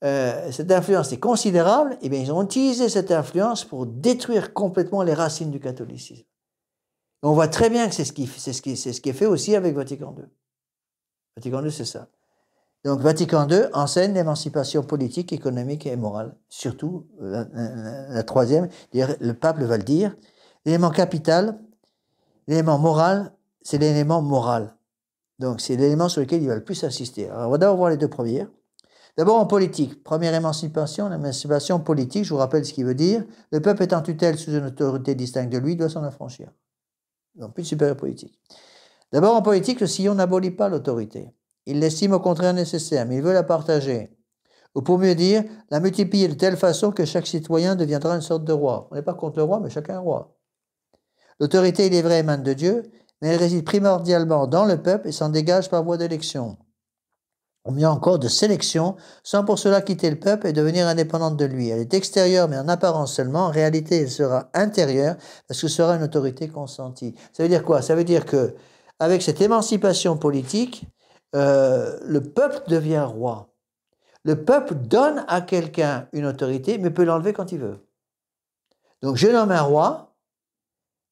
Cette influence est considérable, et bien ils ont utilisé cette influence pour détruire complètement les racines du catholicisme. Et on voit très bien que c'est ce qui est fait aussi avec Vatican II. Vatican II, c'est ça. Donc Vatican II enseigne l'émancipation politique, économique et morale. Surtout, la troisième, le pape va le dire, l'élément capital, l'élément moral, c'est l'élément moral. Donc c'est l'élément sur lequel il va le plus insister. Alors on va d'abord voir les deux premières. D'abord en politique, première émancipation, l'émancipation politique, je vous rappelle ce qu'il veut dire. Le peuple est en tutelle sous une autorité distincte de lui, doit s'en affranchir. Donc plus de supérieur politique. D'abord en politique, le sillon n'abolit pas l'autorité. Il l'estime au contraire nécessaire, mais il veut la partager. Ou pour mieux dire, la multiplier de telle façon que chaque citoyen deviendra une sorte de roi. On n'est pas contre le roi, mais chacun est roi. L'autorité, il est vrai, émane de Dieu, mais elle réside primordialement dans le peuple et s'en dégage par voie d'élection. Ou mieux encore de sélection, sans pour cela quitter le peuple et devenir indépendante de lui. Elle est extérieure, mais en apparence seulement. En réalité, elle sera intérieure, parce que ce sera une autorité consentie. Ça veut dire quoi? Ça veut dire que, avec cette émancipation politique, le peuple devient roi. Le peuple donne à quelqu'un une autorité, mais peut l'enlever quand il veut. Donc je nomme un roi,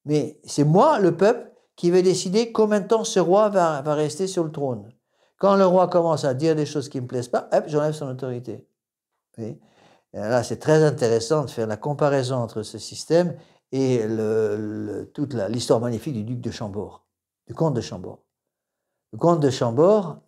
mais c'est moi, le peuple, qui vais décider combien de temps ce roi va rester sur le trône. Quand le roi commence à dire des choses qui ne me plaisent pas, hop, j'enlève son autorité. Et là, c'est très intéressant de faire la comparaison entre ce système et toute l'histoire magnifique du duc de Chambord, du comte de Chambord. Le comte de Chambord,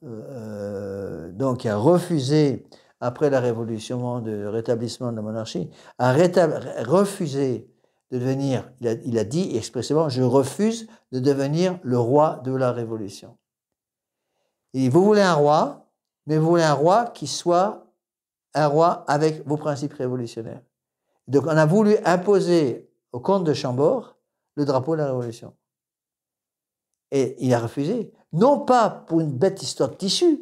donc, a refusé, après la révolution de rétablissement de la monarchie, a refusé de devenir, il a dit expressément, je refuse de devenir le roi de la révolution. Et vous voulez un roi, mais vous voulez un roi qui soit un roi avec vos principes révolutionnaires. Donc on a voulu imposer au comte de Chambord le drapeau de la révolution. Et il a refusé, non pas pour une bête histoire de tissu,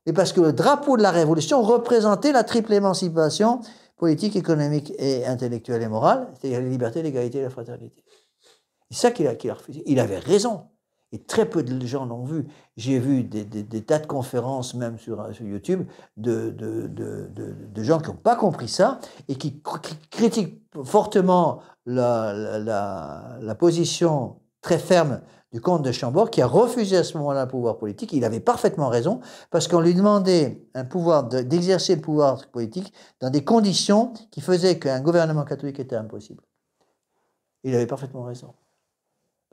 mais parce que le drapeau de la révolution représentait la triple émancipation politique, économique et intellectuelle et morale, c'est-à-dire la liberté, l'égalité et la fraternité. C'est ça qu'il a refusé. Il avait raison. Et très peu de gens l'ont vu. J'ai vu des tas de conférences, même sur YouTube, de gens qui n'ont pas compris ça et qui critiquent fortement la position très ferme du comte de Chambord, qui a refusé à ce moment-là un pouvoir politique. Il avait parfaitement raison, parce qu'on lui demandait un pouvoir d'exercer le pouvoir politique dans des conditions qui faisaient qu'un gouvernement catholique était impossible. Il avait parfaitement raison.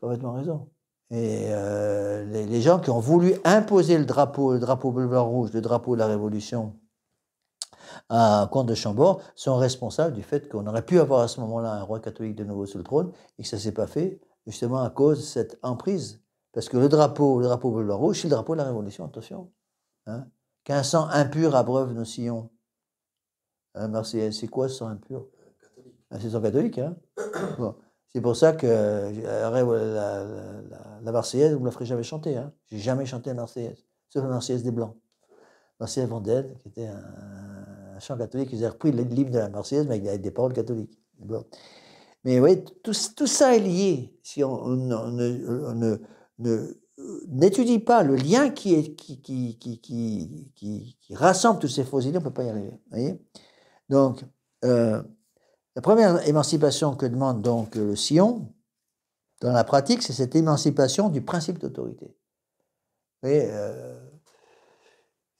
Parfaitement raison. Et les gens qui ont voulu imposer le drapeau bleu, blanc, rouge, le drapeau de la Révolution à comte de Chambord, sont responsables du fait qu'on aurait pu avoir à ce moment-là un roi catholique de nouveau sur le trône et que ça ne s'est pas fait, justement à cause de cette emprise. Parce que le drapeau bleu, blanc, rouge, c'est le drapeau de la Révolution, attention. Hein, qu'un sang impur abreuve nos sillons. Marseillaise, c'est quoi ce sang impur? C'est le sang catholique, hein. Bon. C'est pour ça que la Marseillaise, vous ne me la ferez jamais chanter. Hein. J'ai jamais chanté la Marseillaise, sauf la Marseillaise des Blancs. Marseillaise Vendel, qui était un chant catholique, ils avaient repris l'hymne de la Marseillaise, mais avec des paroles catholiques. Bon. Mais oui, tout ça est lié. Si on n'étudie pas le lien qui rassemble toutes ces fausses idées, on ne peut pas y arriver. Voyez, donc, la première émancipation que demande donc le Sillon, dans la pratique, c'est cette émancipation du principe d'autorité. Vous voyez,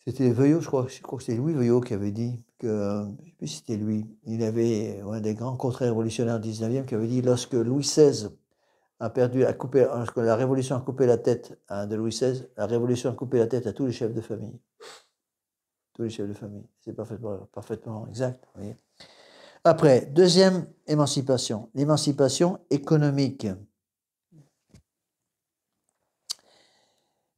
c'était Veuillot, je crois que c'était Louis Veuillot qui avait dit que, je ne sais plus si c'était lui, il avait un des grands contre-révolutionnaires du 19e qui avait dit, lorsque Louis XVI lorsque la Révolution a coupé la tête de Louis XVI, la Révolution a coupé la tête à tous les chefs de famille. Tous les chefs de famille. C'est parfaitement exact. Vous voyez. Après, deuxième émancipation, l'émancipation économique.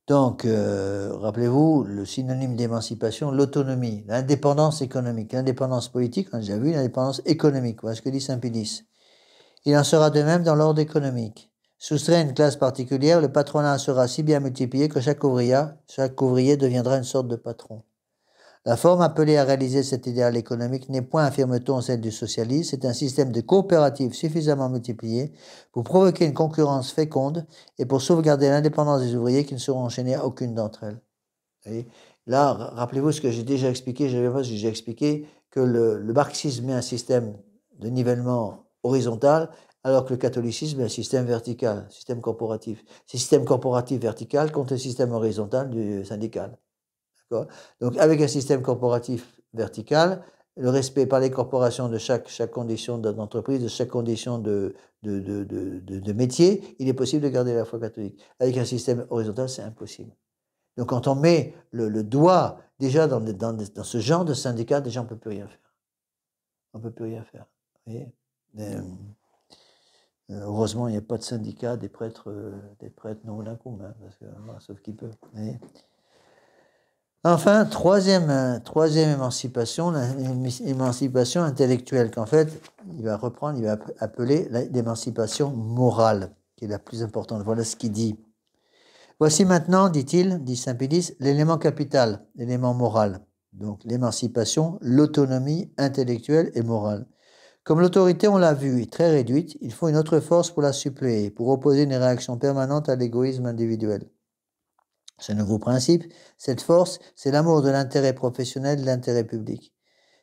Donc, rappelez-vous, le synonyme d'émancipation, l'autonomie, l'indépendance économique, l'indépendance politique, on a déjà vu, l'indépendance économique, voilà ce que dit Saint Pie. Il en sera de même dans l'ordre économique. Soustrait à une classe particulière, le patronat sera si bien multiplié que chaque ouvrier deviendra une sorte de patron. La forme appelée à réaliser cet idéal économique n'est point, affirme-t-on, celle du socialisme, c'est un système de coopérative suffisamment multiplié pour provoquer une concurrence féconde et pour sauvegarder l'indépendance des ouvriers qui ne seront enchaînés à aucune d'entre elles. Et là, rappelez-vous ce que j'ai déjà expliqué, j'ai expliqué que le marxisme est un système de nivellement horizontal, alors que le catholicisme est un système vertical, système corporatif. C'est système corporatif vertical contre le système horizontal du syndical. Donc, avec un système corporatif vertical, le respect par les corporations de chaque condition d'entreprise, de chaque condition de métier, il est possible de garder la foi catholique. Avec un système horizontal, c'est impossible. Donc, quand on met le doigt déjà dans ce genre de syndicat, déjà, on ne peut plus rien faire. On ne peut plus rien faire. Vous voyez. Heureusement, il n'y a pas de syndicat des prêtres non lacum, hein, parce que, sauf qui peut. Vous voyez. Enfin, troisième émancipation, l'émancipation intellectuelle, qu'en fait, il va appeler l'émancipation morale, qui est la plus importante. Voilà ce qu'il dit. Voici maintenant, dit-il, dit Saint Pie, l'élément capital, l'élément moral. Donc, l'émancipation, l'autonomie intellectuelle et morale. Comme l'autorité, on l'a vu, est très réduite, il faut une autre force pour la suppléer, pour opposer une réaction permanente à l'égoïsme individuel. Ce nouveau principe, cette force, c'est l'amour de l'intérêt professionnel et de l'intérêt public,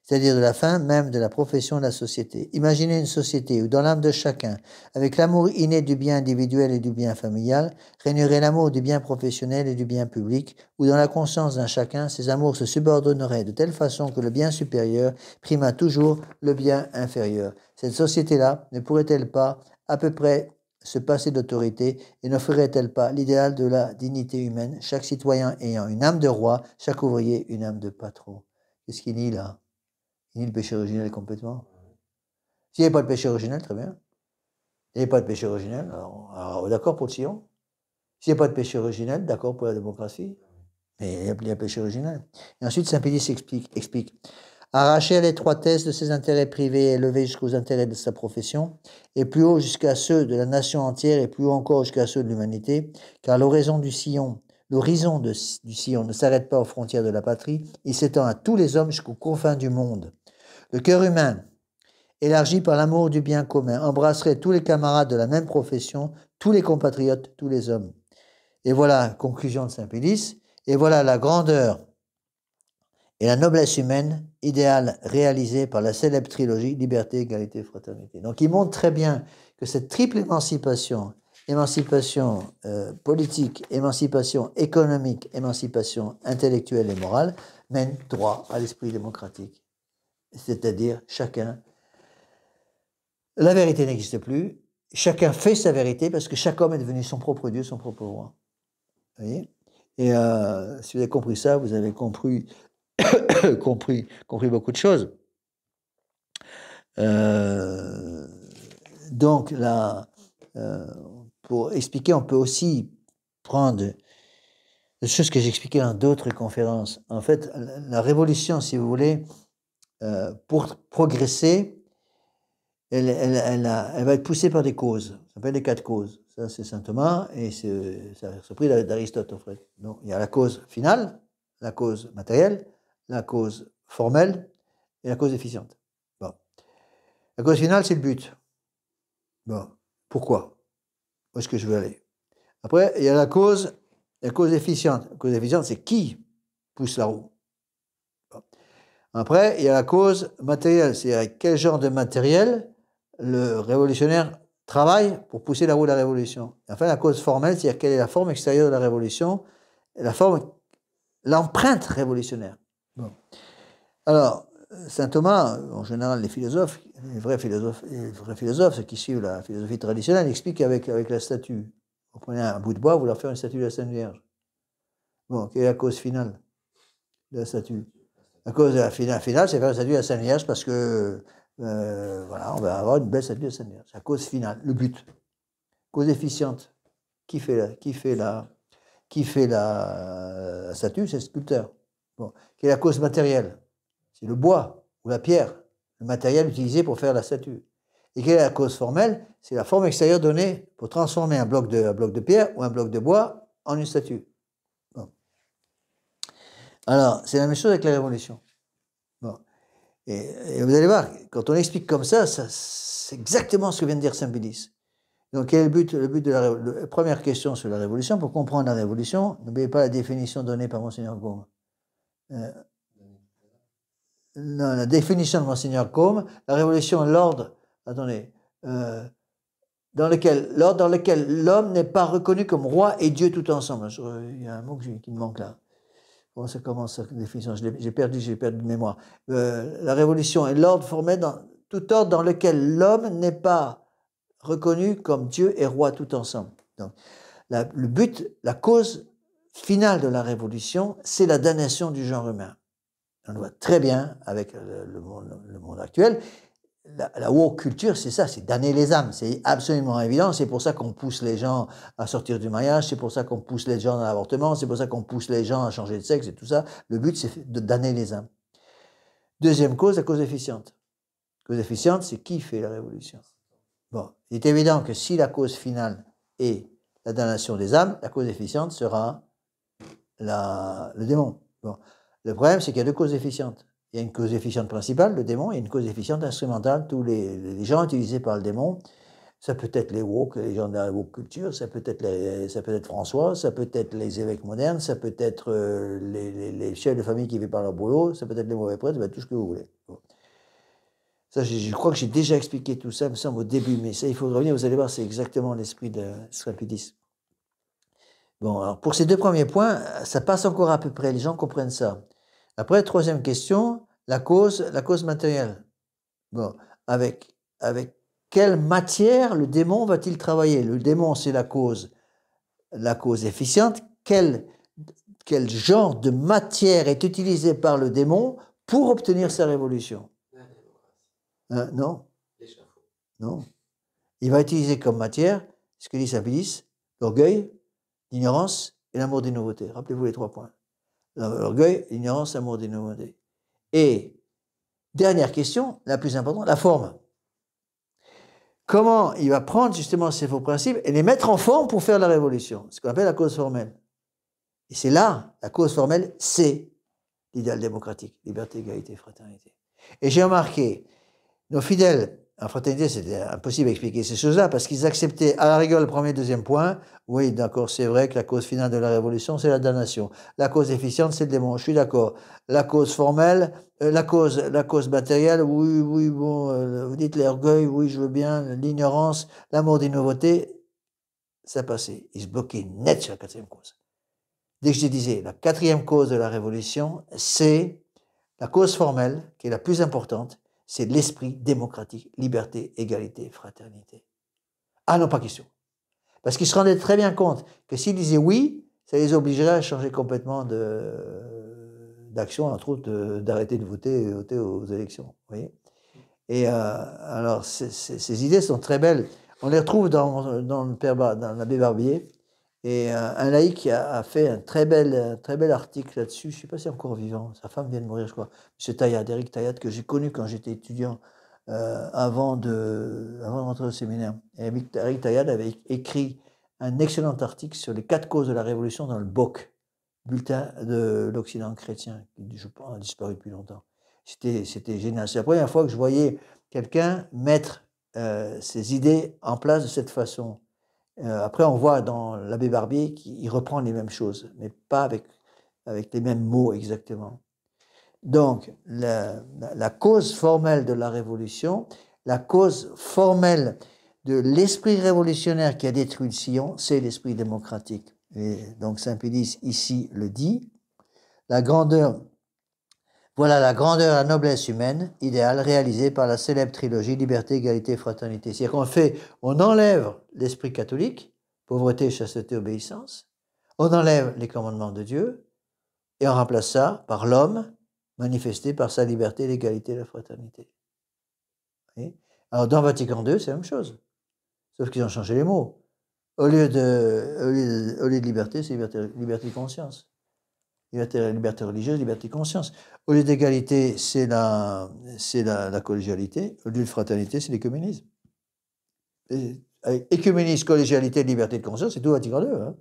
c'est-à-dire de la fin même de la profession et de la société. Imaginez une société où dans l'âme de chacun, avec l'amour inné du bien individuel et du bien familial, régnerait l'amour du bien professionnel et du bien public, où dans la conscience d'un chacun, ces amours se subordonneraient de telle façon que le bien supérieur prima toujours le bien inférieur. Cette société-là ne pourrait-elle pas, à peu près, se passer d'autorité et n'offrirait-elle pas l'idéal de la dignité humaine, chaque citoyen ayant une âme de roi, chaque ouvrier une âme de patron? Qu'est-ce qu'il nie là? Il nie le péché originel complètement. S'il n'y avait pas le péché originel, très bien. Il n'y a pas de péché originel, alors d'accord pour le sillon. S'il n'y a pas de péché originel, d'accord pour la démocratie. Mais il y a péché originel. Et ensuite, Saint-Pédis explique. Arracher à l'étroitesse de ses intérêts privés et élever jusqu'aux intérêts de sa profession, et plus haut jusqu'à ceux de la nation entière, et plus haut encore jusqu'à ceux de l'humanité, car l'horizon du sillon ne s'arrête pas aux frontières de la patrie, il s'étend à tous les hommes jusqu'aux confins du monde. Le cœur humain, élargi par l'amour du bien commun, embrasserait tous les camarades de la même profession, tous les compatriotes, tous les hommes. Et voilà, conclusion de Saint-Pédis, et voilà la grandeur et la noblesse humaine, idéal réalisé par la célèbre trilogie liberté, égalité, fraternité. Donc il montre très bien que cette triple émancipation, émancipation politique, émancipation économique, émancipation intellectuelle et morale, mène droit à l'esprit démocratique. C'est-à-dire chacun, la vérité n'existe plus, chacun fait sa vérité parce que chaque homme est devenu son propre Dieu, son propre roi. Vous voyez? Et si vous avez compris ça, vous avez compris beaucoup de choses. Donc là, pour expliquer, on peut aussi prendre des choses que j'ai expliquées dans d'autres conférences. En fait, la révolution, si vous voulez, pour progresser, elle va être poussée par des causes. Ça s'appelle les 4 causes. Ça, c'est saint Thomas et c'est pris d'Aristote, en fait. Donc, il y a la cause finale, la cause matérielle, la cause formelle et la cause efficiente. Bon. La cause finale, c'est le but. Bon. Pourquoi? Où est-ce que je veux aller? Après, il y a la cause efficiente. La cause efficiente, c'est qui pousse la roue. Bon. Après, il y a la cause matérielle. C'est quel genre de matériel le révolutionnaire travaille pour pousser la roue de la révolution. Et enfin, la cause formelle, c'est-à-dire quelle est la forme extérieure de la révolution, l'empreinte révolutionnaire. Bon. Alors, saint Thomas, en général, les vrais philosophes, ceux qui suivent la philosophie traditionnelle, expliquent avec la statue. Vous prenez un bout de bois, vous leur faites une statue de la Sainte Vierge. Bon, quelle est la cause finale de la statue? La cause finale, c'est faire une statue de la Sainte Vierge parce que, voilà, on va avoir une belle statue de la Sainte Vierge. C'est la cause finale, le but. Cause efficiente. Qui fait la statue? C'est le sculpteur. Bon. Quelle est la cause matérielle? C'est le bois ou la pierre, le matériel utilisé pour faire la statue. Et quelle est la cause formelle? C'est la forme extérieure donnée pour transformer un bloc de pierre ou un bloc de bois en une statue. Bon. Alors, c'est la même chose avec la Révolution. Bon. Et vous allez voir, quand on explique comme ça, c'est exactement ce que vient de dire Saint-Pédis. Donc, quel est le but de la première question sur la Révolution? Pour comprendre la Révolution, n'oubliez pas la définition donnée par Monseigneur Gaume. Non, la définition de Monseigneur Gaume, la Révolution est l'ordre, attendez, dans lequel l'homme n'est pas reconnu comme roi et Dieu tout ensemble. Il y a un mot qui me manque là. Comment ça commence cette définition? J'ai perdu de mémoire. La Révolution est l'ordre formé tout ordre dans lequel l'homme n'est pas reconnu comme Dieu et roi tout ensemble. Donc, le but, la cause finale de la Révolution, c'est la damnation du genre humain. On le voit très bien avec le monde actuel. La woke culture, c'est ça, c'est damner les âmes. C'est absolument évident. C'est pour ça qu'on pousse les gens à sortir du mariage, c'est pour ça qu'on pousse les gens à l'avortement, c'est pour ça qu'on pousse les gens à changer de sexe et tout ça. Le but, c'est de damner les âmes. Deuxième cause, la cause efficiente. La cause efficiente, c'est qui fait la révolution. Bon, il est évident que si la cause finale est la damnation des âmes, la cause efficiente sera le démon. Bon. Le problème, c'est qu'il y a deux causes efficientes. Il y a une cause efficiente principale, le démon, et une cause efficiente instrumentale, tous les gens utilisés par le démon. Ça peut être les woke, les gens de la woke culture, ça peut être François, ça peut être les évêques modernes, ça peut être les chefs de famille qui vivent par leur boulot, ça peut être les mauvais prêtres, ça peut être tout ce que vous voulez. Bon. Ça, je crois que j'ai déjà expliqué tout ça, me semble, au début, mais ça, il faut revenir, vous allez voir, c'est exactement l'esprit de Saint-Pédis. Bon, alors pour ces deux premiers points, ça passe encore à peu près, les gens comprennent ça. Après, troisième question, la cause matérielle. Bon, avec quelle matière le démon va-t-il travailler? Le démon, c'est la cause efficiente. Quel genre de matière est utilisée par le démon pour obtenir sa révolution? Non. Non. il va utiliser comme matière, ce que dit saint Pie, l'orgueil, l'ignorance et l'amour des nouveautés. Rappelez-vous les 3 points. L'orgueil, l'ignorance, l'amour des nouveautés. Et dernière question, la plus importante, la forme. Comment il va prendre justement ces faux principes et les mettre en forme pour faire la révolution, ce qu'on appelle la cause formelle. Et c'est là, la cause formelle, c'est l'idéal démocratique, liberté, égalité, fraternité. Et j'ai remarqué, nos fidèles en fraternité, c'était impossible d'expliquer ces choses-là parce qu'ils acceptaient à la rigueur le premier et deuxième point. Oui, d'accord, c'est vrai que la cause finale de la révolution, c'est la damnation. La cause efficiente, c'est le démon. Je suis d'accord. La cause formelle, la cause matérielle, oui, bon, vous dites l'orgueil, oui, je veux bien, l'ignorance, l'amour des nouveautés, ça passait. Ils se bloquaient net sur la 4e cause. Dès que je disais, la 4e cause de la révolution, c'est la cause formelle, qui est la plus importante, c'est l'esprit démocratique, liberté, égalité, fraternité. Ah non, pas question. Parce qu'ils se rendaient très bien compte que s'ils disaient oui, ça les obligerait à changer complètement d'action, entre autres d'arrêter de voter aux élections. Vous voyez. Et alors, ces idées sont très belles. On les retrouve dans l'abbé Barbier. Et un laïc a fait un très bel article là-dessus. Je ne sais pas si c'est encore vivant. Sa femme vient de mourir, je crois. M. Taillade, Éric Taillade, que j'ai connu quand j'étais étudiant avant de rentrer au séminaire. Et Éric Taillade avait écrit un excellent article sur les 4 causes de la Révolution dans le BOC, Bulletin de l'Occident chrétien, qui, je pense, a disparu depuis longtemps. C'était génial. C'est la première fois que je voyais quelqu'un mettre ses idées en place de cette façon. Après, on voit dans l'abbé Barbier qu'il reprend les mêmes choses, mais pas avec les mêmes mots exactement. Donc, la cause formelle de la révolution, la cause formelle de l'esprit révolutionnaire qui a détruit le sillon, c'est l'esprit démocratique. Et donc, saint Pédis ici le dit. Voilà la grandeur, la noblesse humaine, idéale, réalisée par la célèbre trilogie liberté, égalité, fraternité. C'est-à-dire on enlève l'esprit catholique, pauvreté, chasteté, obéissance, on enlève les commandements de Dieu, et on remplace ça par l'homme, manifesté par sa liberté, l'égalité et la fraternité. Et alors dans Vatican II, c'est la même chose, sauf qu'ils ont changé les mots. Au lieu de liberté, c'est liberté de conscience. Liberté religieuse, liberté de conscience. Au lieu d'égalité, c'est la collégialité. Au lieu de fraternité, c'est l'écuménisme. Écuménisme, collégialité, liberté de conscience, c'est tout Vatican II. Hein.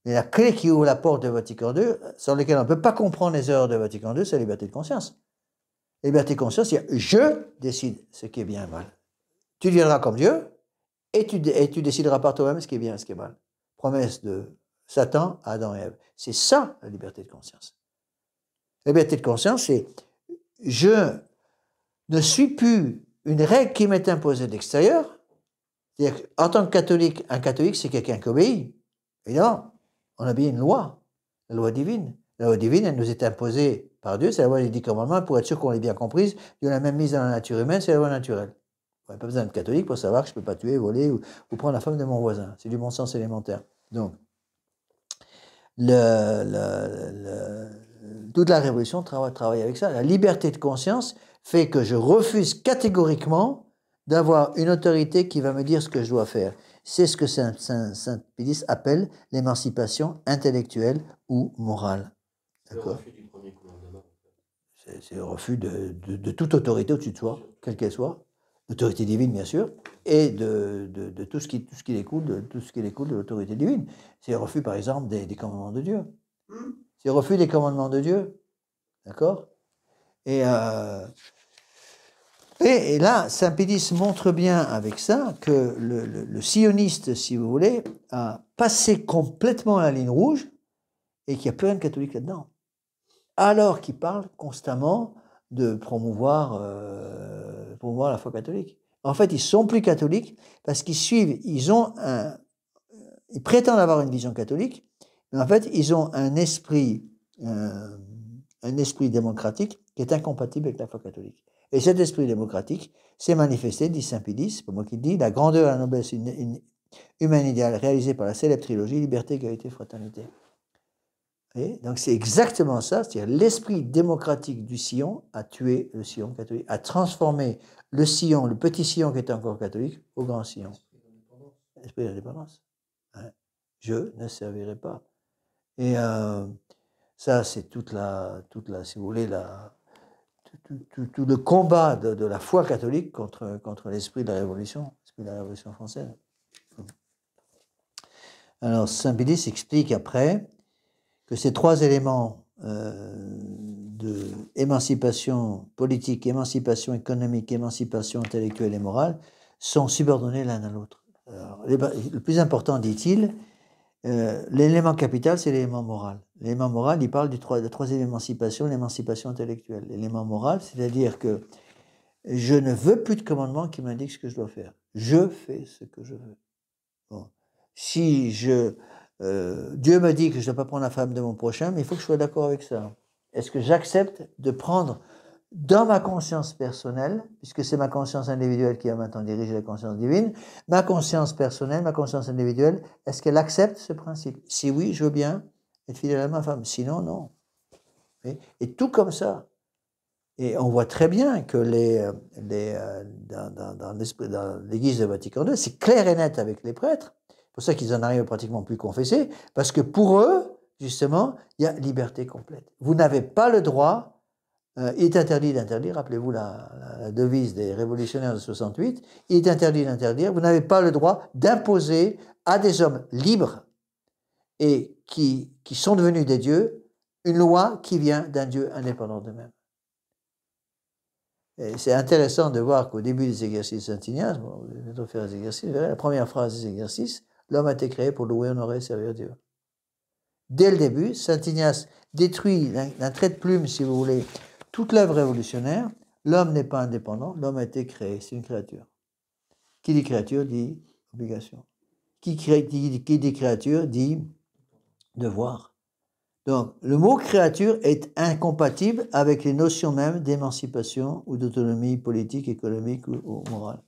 Mais la clé qui ouvre la porte de Vatican II, sans laquelle on ne peut pas comprendre les erreurs de Vatican II, c'est la liberté de conscience. La liberté de conscience, c'est je décide ce qui est bien et mal. Tu deviendras comme Dieu et tu décideras par toi-même ce qui est bien et ce qui est mal. Promesse de Satan à Adam et Ève. C'est ça la liberté de conscience. La liberté de conscience, c'est je ne suis plus une règle qui m'est imposée de l'extérieur. C'est-à-dire qu'en tant que catholique, un catholique, c'est quelqu'un qui obéit. Évidemment, on obéit une loi, la loi divine. La loi divine, elle nous est imposée par Dieu, c'est la loi des 10 commandements, pour être sûr qu'on l'ait bien comprise. Dieu l'a même mise dans la nature humaine, c'est la loi naturelle. On n'a pas besoin d'être catholique pour savoir que je ne peux pas tuer, voler ou prendre la femme de mon voisin. C'est du bon sens élémentaire. Donc, toute la révolution travaille avec ça. La liberté de conscience fait que je refuse catégoriquement d'avoir une autorité qui va me dire ce que je dois faire. C'est ce que saint Pédis appelle l'émancipation intellectuelle ou morale. Le refus du premier commandement. C'est le refus de toute autorité au-dessus de soi, quelle qu'elle soit, l'autorité divine bien sûr, et de tout ce qui découle de l'autorité divine. C'est le refus par exemple des commandements de Dieu. C'est le refus des commandements de Dieu, d'accord ? Et là, saint Pédis montre bien avec ça que le sioniste, si vous voulez, a passé complètement la ligne rouge et qu'il n'y a plus rien de catholique là-dedans. Alors qu'il parle constamment de promouvoir la foi catholique. En fait, ils ne sont plus catholiques parce qu'ils suivent, ils prétendent avoir une vision catholique, mais en fait, ils ont un esprit démocratique qui est incompatible avec la foi catholique. Et cet esprit démocratique s'est manifesté, dit saint Pédis, c'est pas moi qui le dis, la grandeur et la noblesse humaine idéale réalisée par la célèbre trilogie liberté, égalité, fraternité. Et donc c'est exactement ça, c'est-à-dire l'esprit démocratique du sillon a tué le sillon catholique, a transformé le sillon, le petit sillon qui était encore catholique, au grand sillon. L'esprit d'indépendance. Ouais. Je ne servirai pas. Et ça, c'est toute la, si vous voulez, tout le combat de la foi catholique contre l'esprit de la Révolution, française. Alors, Saint Pie X explique après que ces trois éléments de émancipation politique, émancipation économique, émancipation intellectuelle et morale sont subordonnés l'un à l'autre. Le plus important, dit-il, l'élément capital, c'est l'élément moral. L'élément moral, il parle de la troisième émancipation, l'émancipation intellectuelle. L'élément moral, c'est-à-dire que je ne veux plus de commandement qui m'indique ce que je dois faire. Je fais ce que je veux. Bon. Si Dieu me dit que je ne dois pas prendre la femme de mon prochain, mais il faut que je sois d'accord avec ça. Est-ce que j'accepte de prendre dans ma conscience personnelle, puisque c'est ma conscience individuelle qui va maintenant diriger la conscience divine, ma conscience personnelle, ma conscience individuelle, est-ce qu'elle accepte ce principe? Si oui, je veux bien être fidèle à ma femme. Sinon, non. Et tout comme ça. Et on voit très bien que dans l'Église de Vatican II, c'est clair et net avec les prêtres. C'est pour ça qu'ils en arrivent pratiquement plus confessés, parce que pour eux, justement, il y a liberté complète. Vous n'avez pas le droit. Il est interdit d'interdire, rappelez-vous la devise des révolutionnaires de 68, il est interdit d'interdire, vous n'avez pas le droit d'imposer à des hommes libres et qui sont devenus des dieux une loi qui vient d'un Dieu indépendant d'eux-mêmes. Et c'est intéressant de voir qu'au début des exercices de Saint Ignace, bon, je vais bientôt faire les exercices, vous verrez, la première phrase des exercices, l'homme a été créé pour louer, honorer, servir Dieu. Dès le début, Saint Ignace détruit d'un trait de plume, si vous voulez, toute l'œuvre révolutionnaire. L'homme n'est pas indépendant, l'homme a été créé, c'est une créature. Qui dit créature dit obligation. Qui dit créature dit devoir. Donc, le mot créature est incompatible avec les notions même d'émancipation ou d'autonomie politique, économique ou morale.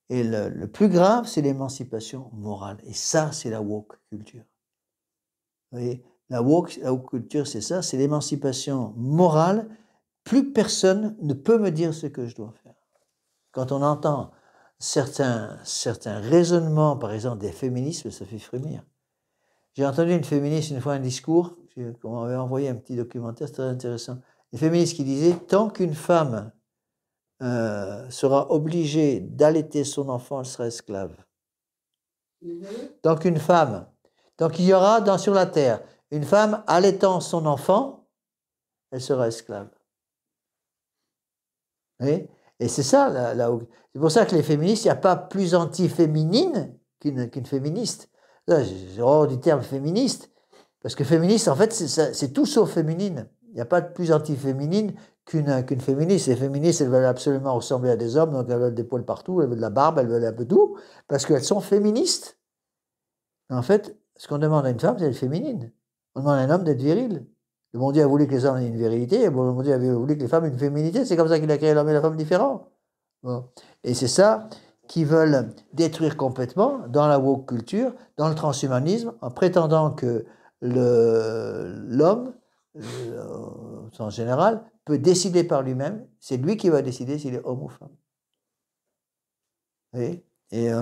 Et le plus grave, c'est l'émancipation morale. Et ça, c'est la woke culture. Vous voyez, la woke culture, c'est ça, c'est l'émancipation morale. Plus personne ne peut me dire ce que je dois faire. Quand on entend certains raisonnements, par exemple des féministes, ça fait frémir. J'ai entendu une féministe une fois un discours, on m'avait envoyé un petit documentaire, c'était très intéressant. Une féministe qui disait, tant qu'une femme sera obligée d'allaiter son enfant, elle sera esclave. Tant qu'il y aura sur la terre une femme allaitant son enfant, elle sera esclave. Oui. Et c'est ça, c'est pour ça que les féministes, il n'y a pas plus anti-féminine qu'une féministe. Là, j'ai horreur du terme féministe, parce que féministe, en fait, c'est tout sauf féminine. Il n'y a pas de plus anti-féminine qu'une féministe. Les féministes, elles veulent absolument ressembler à des hommes, donc elles veulent des poils partout, elles veulent de la barbe, elles veulent un peu tout, parce qu'elles sont féministes. En fait, ce qu'on demande à une femme, c'est d'être féminine. On demande à un homme d'être viril. Le bon Dieu a voulu que les hommes aient une virilité, et le bon Dieu a voulu que les femmes aient une féminité. C'est comme ça qu'il a créé l'homme et la femme différents. Bon. Et c'est ça qu'ils veulent détruire complètement dans la woke culture, dans le transhumanisme, en prétendant que l'homme, en général, peut décider par lui-même. C'est lui qui va décider s'il est homme ou femme. Vous voyez? Et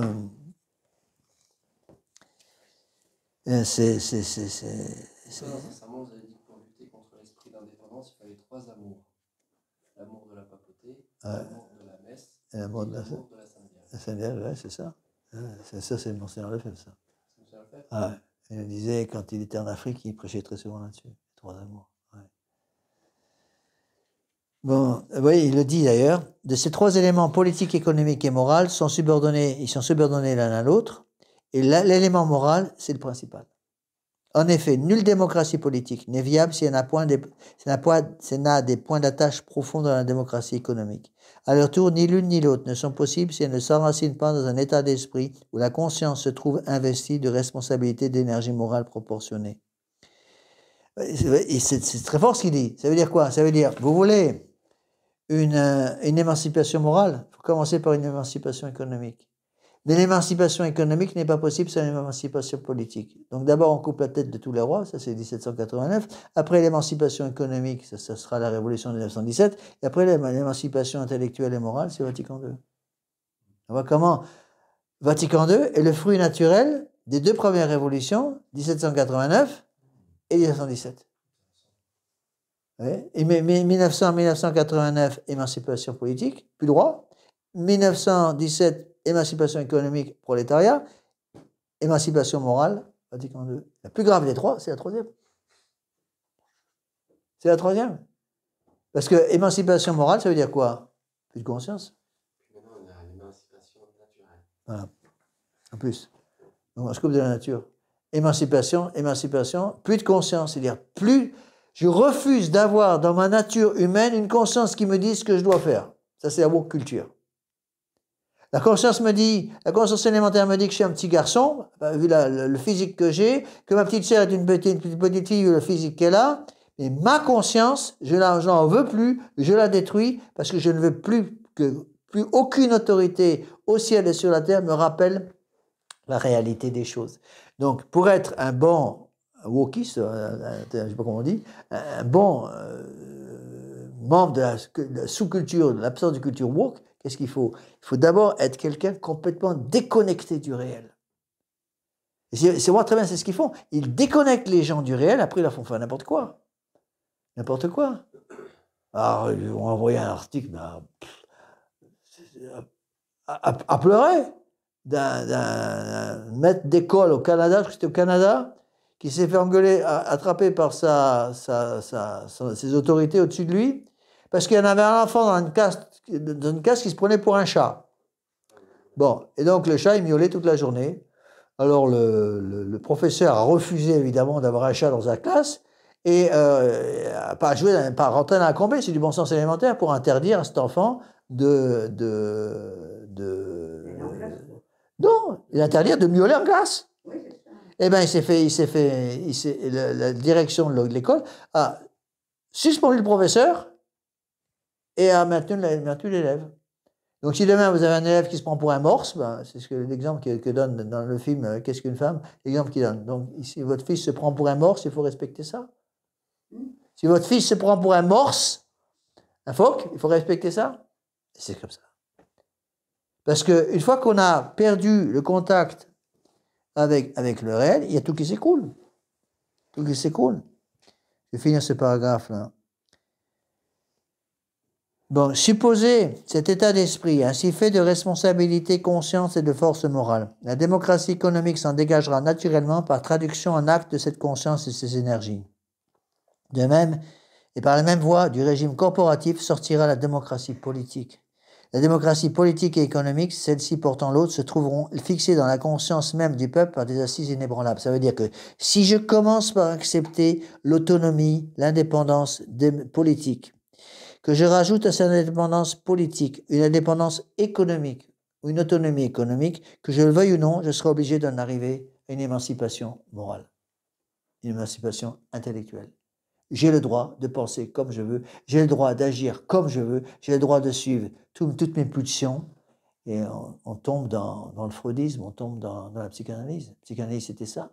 c'est récemment, vous avez dit que pour lutter contre l'esprit d'indépendance, il fallait 3 amours. L'amour de la papauté, l'amour de la messe et l'amour de la Sainte Vierge. La Sainte Vierge, oui, c'est ça. Ça, c'est Monseigneur Lefebvre, ça. C'est Monseigneur Lefebvre? Ah, ouais. Il disait, quand il était en Afrique, il prêchait très souvent là-dessus. 3 amours. Ouais. Bon, vous voyez, il le dit d'ailleurs, de ces 3 éléments politiques, économiques et moraux ils sont subordonnés l'un à l'autre, et l'élément moral, c'est le principal. En effet, nulle démocratie politique n'est viable si elle n'a des points d'attache profonds dans la démocratie économique. À leur tour, ni l'une ni l'autre ne sont possibles si elles ne s'enracinent pas dans un état d'esprit où la conscience se trouve investie de responsabilités d'énergie morale proportionnée. Et c'est très fort ce qu'il dit. Ça veut dire quoi? Ça veut dire, vous voulez une émancipation morale, il faut commencer par une émancipation économique. Mais l'émancipation économique n'est pas possible sans l'émancipation politique. Donc d'abord, on coupe la tête de tous les rois, ça c'est 1789. Après l'émancipation économique, ça sera la révolution de 1917. Et après l'émancipation intellectuelle et morale, c'est Vatican II. On voit comment Vatican II est le fruit naturel des deux premières révolutions, 1789 et 1917. Et 1989, émancipation politique, plus droit. 1917, émancipation économique, prolétariat. Émancipation morale, Vatican II. La plus grave des trois, c'est la troisième. C'est la troisième. Parce que émancipation morale, ça veut dire quoi? Plus de conscience. Maintenant, on a l'émancipation naturelle. Voilà. En plus. Donc, on se coupe de la nature. Émancipation, plus de conscience. C'est-à-dire, plus je refuse d'avoir dans ma nature humaine une conscience qui me dise ce que je dois faire. Ça, c'est la woke culture. La conscience élémentaire me dit que je suis un petit garçon, vu le physique que j'ai, que ma petite sœur est une petite fille, vu le physique qu'elle a. Mais ma conscience, je n'en veux plus, je la détruis parce que je ne veux plus que plus aucune autorité au ciel et sur la terre me rappelle la réalité des choses. Donc, pour être un bon wokiste, je ne sais pas comment on dit, un bon membre de la sous-culture, de l'absence de culture woke, qu'est-ce qu'il faut? Il faut d'abord être quelqu'un complètement déconnecté du réel. C'est moi très bien, c'est ce qu'ils font. Ils déconnectent les gens du réel, après ils leur font faire n'importe quoi. N'importe quoi. Alors, ils vont envoyer un article à pleurer d'un maître d'école au Canada, je crois que c'était au Canada, qui s'est fait engueuler, attraper par ses autorités au-dessus de lui, parce qu'il y en avait un enfant dans une classe qui se prenait pour un chat. Bon, et donc le chat, il miaulait toute la journée. Alors le professeur a refusé évidemment d'avoir un chat dans sa classe, et pas rentrer dans la combat, c'est du bon sens élémentaire pour interdire à cet enfant non, il interdire de miauler en classe. Oui, c'est ça. Eh bien, la direction de l'école a suspendu le professeur et a maintenu l'élève. Donc, si demain vous avez un élève qui se prend pour un morse, c'est l'exemple que donne dans le film Qu'est-ce qu'une femme, l'exemple qu'il donne. Donc, si votre fils se prend pour un morse, il faut respecter ça. Si votre fils se prend pour un morse, un phoque, il faut respecter ça. Et c'est comme ça. Parce qu'une fois qu'on a perdu le contact avec le réel, il y a tout qui s'écoule. Tout qui s'écoule. Je vais finir ce paragraphe-là. Bon, supposez cet état d'esprit ainsi fait de responsabilité, conscience et de force morale. La démocratie économique s'en dégagera naturellement par traduction en acte de cette conscience et de ces énergies. De même, et par la même voie du régime corporatif sortira la démocratie politique. La démocratie politique et économique, celle-ci portant l'autre, se trouveront fixées dans la conscience même du peuple par des assises inébranlables. Ça veut dire que si je commence par accepter l'autonomie, l'indépendance politique, que je rajoute à cette indépendance politique une indépendance économique ou une autonomie économique, que je le veuille ou non, je serai obligé d'en arriver à une émancipation morale, une émancipation intellectuelle. J'ai le droit de penser comme je veux, j'ai le droit d'agir comme je veux, j'ai le droit de suivre toutes mes pulsions. Et on tombe dans le freudisme, on tombe dans la psychanalyse. La psychanalyse, c'était ça.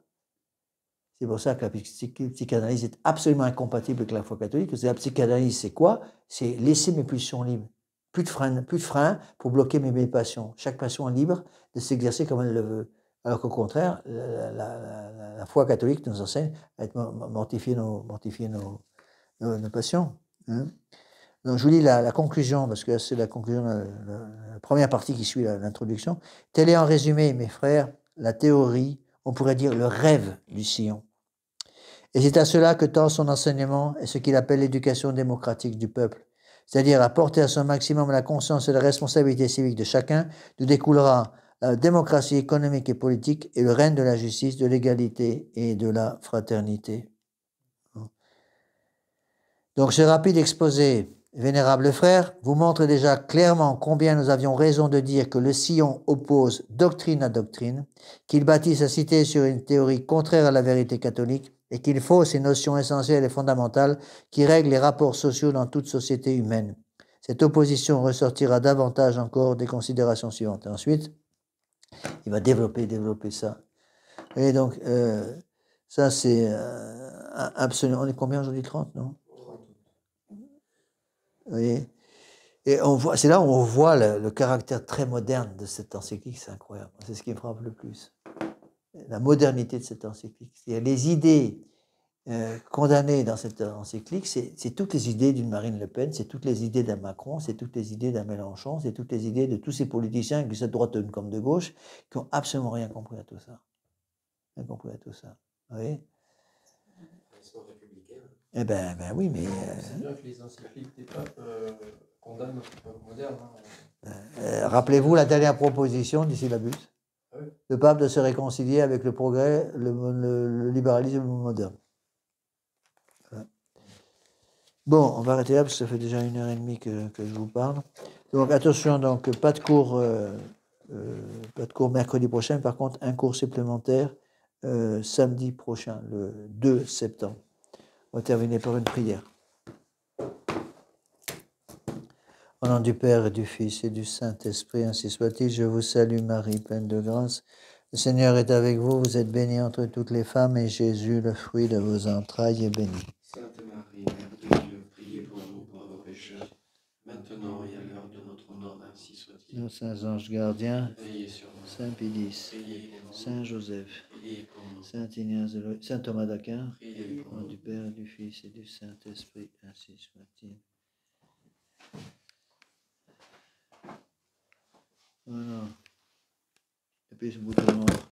C'est pour ça que la psychanalyse est absolument incompatible avec la foi catholique. Parce que la psychanalyse, c'est quoi? C'est laisser mes pulsions libres. Plus de frein pour bloquer mes passions. Chaque passion est libre de s'exercer comme elle le veut. Alors qu'au contraire, la foi catholique nous enseigne à mortifier nos passions. Hein. Donc je vous lis la conclusion, parce que c'est la conclusion, la première partie qui suit l'introduction. Telle est en résumé, mes frères, la théorie, on pourrait dire le rêve du sillon. Et c'est à cela que tend son enseignement et ce qu'il appelle l'éducation démocratique du peuple. C'est-à-dire à porter à son maximum la conscience et la responsabilité civique de chacun, d'où découlera la démocratie économique et politique et le règne de la justice, de l'égalité et de la fraternité. Donc ce rapide exposé, vénérable frère, vous montre déjà clairement combien nous avions raison de dire que le sillon oppose doctrine à doctrine, qu'il bâtit sa cité sur une théorie contraire à la vérité catholique et qu'il fausse ces notions essentielles et fondamentales qui règlent les rapports sociaux dans toute société humaine. Cette opposition ressortira davantage encore des considérations suivantes. Et ensuite, Il va développer ça. Et donc, ça, c'est absolument... On est combien aujourd'hui? 30, non? Vous voyez? Et c'est là où on voit le caractère très moderne de cette encyclique, c'est incroyable. C'est ce qui me frappe le plus. La modernité de cette encyclique. C'est-à-dire les idées condamnées dans cette encyclique, c'est toutes les idées d'une Marine Le Pen, c'est toutes les idées d'un Macron, c'est toutes les idées d'un Mélenchon, c'est toutes les idées de tous ces politiciens, que ce soit de droite comme de gauche, qui n'ont absolument rien compris à tout ça. Rien compris à tout ça. Vous voyez? Ils sont républicains. Eh ben oui, mais... C'est bien que les encycliques des papes condamnent notre peuple moderne. Rappelez-vous la dernière proposition du syllabus. Ah oui. Le pape de se réconcilier avec le progrès, le libéralisme moderne. Voilà. Bon, on va arrêter là parce que ça fait déjà 1h30 que je vous parle. Donc attention, donc pas de cours mercredi prochain, par contre un cours supplémentaire samedi prochain, le 2 septembre. On va terminer par une prière. Au nom du Père et du Fils et du Saint-Esprit, ainsi soit-il, je vous salue Marie, pleine de grâce. Le Seigneur est avec vous, vous êtes bénie entre toutes les femmes, et Jésus, le fruit de vos entrailles, est béni. Sainte Marie, Mère de Dieu, priez pour nous pauvres pécheurs, maintenant et à l'heure de notre mort, ainsi soit-il. Nos saints anges gardiens, veillez sur nous. Saint Pédis, Saint Joseph, Saint Ignace de Loyola, Saint Thomas d'Aquin, au nom du Père, du Fils et du Saint-Esprit, ainsi soit-il. Voilà. Et puis ce bout de mort.